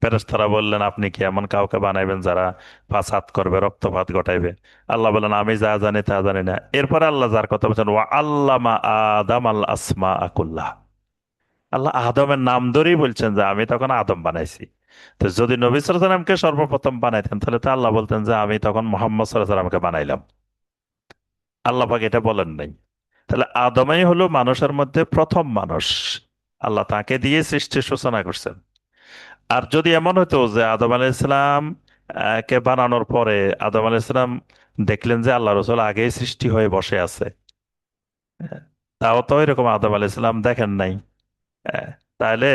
ফেরেশতারা বললেন আপনি কি এমন কাউকে বানাইবেন যারা ফাসাদ করবে, রক্তপাত ঘটাইবে? আল্লাহ বললেন আমি যা জানি তা জানি না। এরপরে আল্লাহ যার কথা বলছেন, ওয়া আল্লামা আদম আল আসমা আকুল্লাহ, আল্লাহ আদমের নাম ধরেই বলছেন যে আমি তখন আদম বানাইছি। তো যদি নবী সাল্লাল্লাহু আলাইহি সাল্লামকে সর্বপ্রথম বানাইতেন তাহলে তো আল্লাহ বলতেন যে আমি তখন মোহাম্মদ সাল্লাল্লাহু আলাইহি সাল্লামকে বানাইলাম। আল্লাহ পাক এটা বলেন নাই। তাহলে আদমই হলো মানুষের মধ্যে প্রথম মানুষ, আল্লাহ তাকে দিয়ে সৃষ্টির সূচনা করছেন। আর যদি এমন হতো যে আদম আলাইহিসসালাম কে বানানোর পরে আদম আলাইহিসসালাম দেখলেন যে আল্লাহ রসুল আগেই সৃষ্টি হয়ে বসে আছে, তাও তো এরকম আদম আলাইহিসসালাম দেখেন নাই। আহ, তাহলে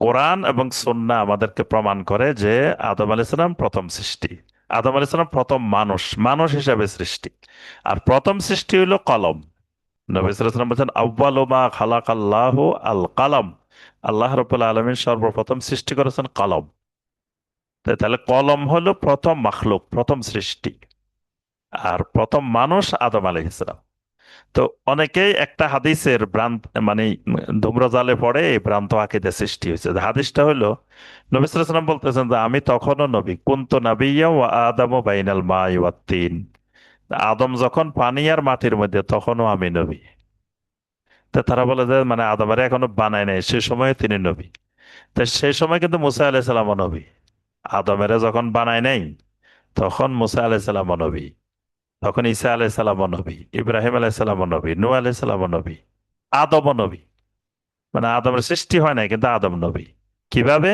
কোরআন এবং সুন্নাহ আমাদেরকে প্রমাণ করে যে আদম আলাইহিসসালাম প্রথম সৃষ্টি, আদম আলাইহিসসালাম প্রথম মানুষ, মানুষ হিসেবে সৃষ্টি। আর প্রথম সৃষ্টি হইল কলম। নবী সাল্লাল্লাহু আলাইহি ওয়াসাল্লাম বলছেন আউয়ালু মা খালাকাল্লাহু আল কালাম, আল্লাহ রাব্বুল আলামিন সর্বপ্রথম সৃষ্টি করেছেন কলম। তাহলে কলম হলো প্রথম মাখলুক, প্রথম সৃষ্টি। আর প্রথম মানুষ আদম আলাইহিস সালাম। তো অনেকেই একটা হাদিসের ভ্রান্ত, মানে ধূম্রজালে পড়ে এই ভ্রান্ত আকীদা সৃষ্টি হয়েছে। যে হাদিসটা হলো নবী সাল্লাল্লাহু আলাইহি ওয়াসাল্লাম বলতেছেন যে আমি তখনও নবী, কুনতু নাবিয়্যা ওয়া আদামু বাইনাল মাই ওয়াত তিন, আদম যখন পানি আর মাটির মধ্যে তখনও আমি নবী। তো তারা বলে যে মানে আদমের এখনো বানায় নাই, সে সময় তিনি নবী। তো সেই সময় কিন্তু মুসা আলাইহিস সালামও নবী। আদমের যখন বানায় নাই তখন মুসা আলাইহিস সালামও নবী, তখন ঈসা আলাইহিস সালামও নবী, ইব্রাহিম আলাইহিস সালামও নবী, নূহ আলাইহিস সালামও নবী, আদমও নবী। মানে আদমের সৃষ্টি হয় নাই কিন্তু আদম নবী। কিভাবে?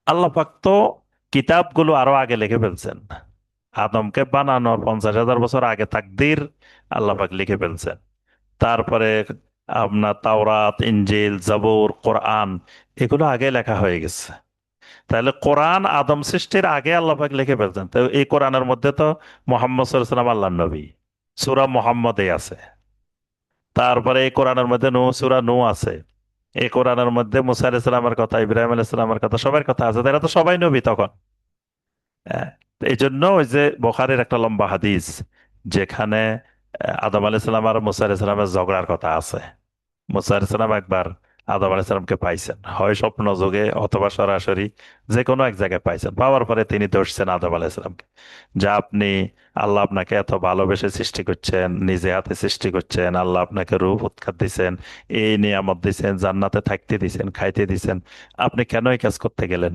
আল্লাহ পাক তো কিতাবগুলো আরো আগে লিখে ফেলছেন। আদমকে বানানোর 50,000 বছর আগে তাকদীর আল্লাহ পাক লিখে ফেলছেন। তারপরে আপনার তাওরাত, ইনজিল, জাবুর, কোরআন, এগুলো আগে লেখা হয়ে গেছে। তাহলে কোরআন আদম সৃষ্টির আগে আল্লাহ পাক লিখে ফেলছেন। তো এই কোরআনের মধ্যে তো মোহাম্মদ সাল্লাল্লাহু আলাইহি ওয়াসাল্লাম আল্লাহর নবী, সূরা মুহাম্মদে আছে। তারপরে এই কোরআনের মধ্যে সূরা নূহ আছে। এই কোরআনের মধ্যে মুসা আলাইহিস সালামের কথা, ইব্রাহিম আলাইহিস সালামের কথা, সবার কথা আছে। তারা তো সবাই নবী তখন। হ্যাঁ, তো এই জন্য ওই যে বুখারীর একটা লম্বা হাদিস, যেখানে আদম আলাইহিস সালাম আর মুসা আলাইহিস সালামের ঝগড়ার কথা আছে। মুসা আলাইহিস সালাম একবার আদম আলাইহিস সালামকে পাইছেন, হয় স্বপ্ন যোগে অথবা সরাসরি, যে কোনো এক জায়গায় পাইছেন। পাওয়ার পরে তিনি দোষছেন আদম আলাইহিস সালামকে, যে আপনি, আল্লাহ আপনাকে এত ভালোবেসে সৃষ্টি করছেন, নিজে হাতে সৃষ্টি করছেন, আল্লাহ আপনাকে রূপ উৎখাত দিছেন, এই নিয়ামত দিছেন, জান্নাতে থাকতে দিছেন, খাইতে দিছেন, আপনি কেন এই কাজ করতে গেলেন?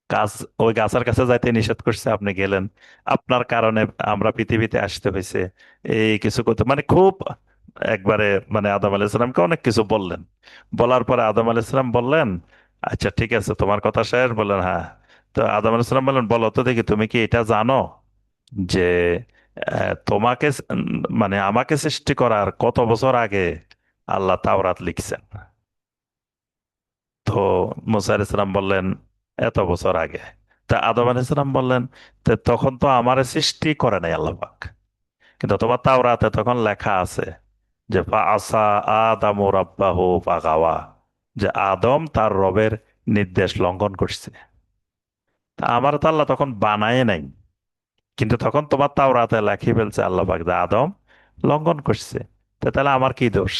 গাছ, ওই গাছের কাছে যাইতে নিষেধ করছে, আপনি গেলেন, আপনার কারণে আমরা পৃথিবীতে আসতে হয়েছে, এই কিছু করতে, মানে খুব একবারে, মানে আদম আলাইহিস সালামকে অনেক কিছু বললেন। বলার পরে আদম আলাইহিস সালাম বললেন আচ্ছা ঠিক আছে তোমার কথা শেষ, বললেন হ্যাঁ। তো আদম আলাইহিস সালাম বললেন বলো তো দেখি তুমি কি এটা জানো যে তোমাকে মানে আমাকে সৃষ্টি করার কত বছর আগে আল্লাহ তাওরাত লিখছেন? তো মুসা আলাইহিস সালাম বললেন এত বছর আগে। তা আদম আলাইহিস সালাম বললেন তখন তো আমার সৃষ্টি করে নাই আল্লাহ পাক, কিন্তু তোমার তাওরাতে তখন লেখা আছে যে আসা আদামু রাব্বাহু ফাগাওয়া, যে আদম তার রবের নির্দেশ লঙ্ঘন করছে। তা আমার তো আল্লাহ তখন বানায় নাই, কিন্তু তখন তোমার তাওরাতে লেখি ফেলছে আল্লাহ পাক যে আদম লঙ্ঘন করছে। তো তাহলে আমার কি দোষ?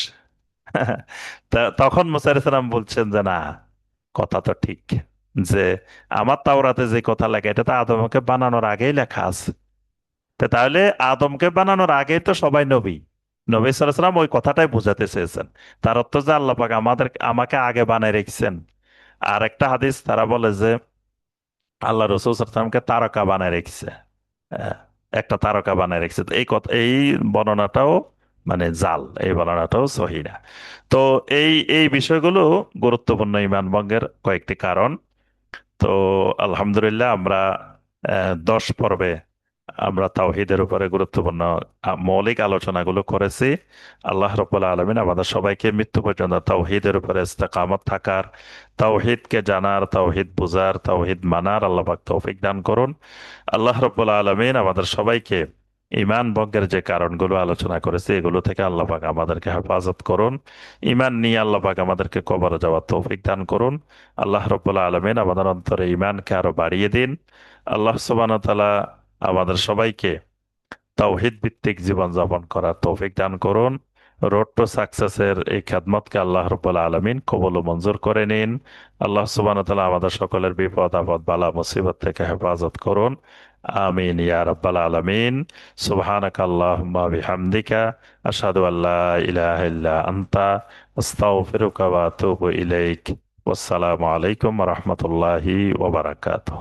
তখন মুসা আলাইহিস সালাম বলছেন যে না, কথা তো ঠিক, যে আমার তাওরাতে যে কথা লেখা এটা তো আদমকে বানানোর আগেই লেখা আছে। তো তাহলে আদমকে বানানোর আগেই তো সবাই নবী। নবী সাল্লাল্লাহু আলাইহি সাল্লাম ওই কথাটাই বোঝাতে চেয়েছেন। তার অর্থ যে আল্লাহ পাক আমাকে আগে বানায় রেখেছেন। আর একটা হাদিস তারা বলে যে আল্লাহ রসুল সাল্লাল্লাহু আলাইহি সাল্লামকে তারকা বানায় রেখেছে। আহ, একটা তারকা বানায় রেখেছে। তো এই কথা, এই বর্ণনাটাও মানে জাল, এই বর্ণনাটাও সহি না। তো এই বিষয়গুলো গুরুত্বপূর্ণ ইমান ভঙ্গের কয়েকটি কারণ। তো আলহামদুলিল্লাহ আমরা 10 পর্বে আমরা তাওহীদের উপরে গুরুত্বপূর্ণ মৌলিক আলোচনাগুলো করেছি। আল্লাহ রাব্বুল আলামিন আমাদের সবাইকে মৃত্যু পর্যন্ত তাওহীদের উপরে ইস্তেকামত থাকার, তাওহীদকে জানার, তাওহীদ বুঝার, তাওহীদ মানার আল্লাহ পাক তৌফিক দান করুন। আল্লাহ রাব্বুল আলামিন আমাদের সবাইকে ইমান ভঙ্গের যে কারণগুলো আলোচনা করেছে এগুলো থেকে আল্লাহ পাক আমাদেরকে হেফাজত করুন। ইমান নিয়ে আল্লাহ পাক আমাদেরকে কবরে যাওয়ার তৌফিক দান করুন। আল্লাহ রব্বুল আলমিন আমাদের অন্তরে ইমানকে আরো বাড়িয়ে দিন। আল্লাহ সুবহানাহু ওয়া তাআলা আমাদের সবাইকে তাওহীদ ভিত্তিক জীবনযাপন করার তৌফিক দান করুন। রোড টু সাকসেসের এই খেদমতকে আল্লাহ রব্বুল আলমিন কবুল ও মঞ্জুর করে নিন। আল্লাহ সুবহানাহু ওয়া তাআলা আমাদের সকলের বিপদ আপদ বালা মুসিবত থেকে হেফাজত করুন। আমিন ইয়া রাব্বাল আলামিন। সুবহানাকা আল্লাহুম্মা বিহামদিকা আশহাদু আল্লা ইলাহা ইল্লা আনতা আস্তাগফিরুকা ওয়া আতুবু ইলাইক। ওয়াসসালামু আলাইকুম ওয়া রাহমাতুল্লাহি ওয়া বারাকাতুহু।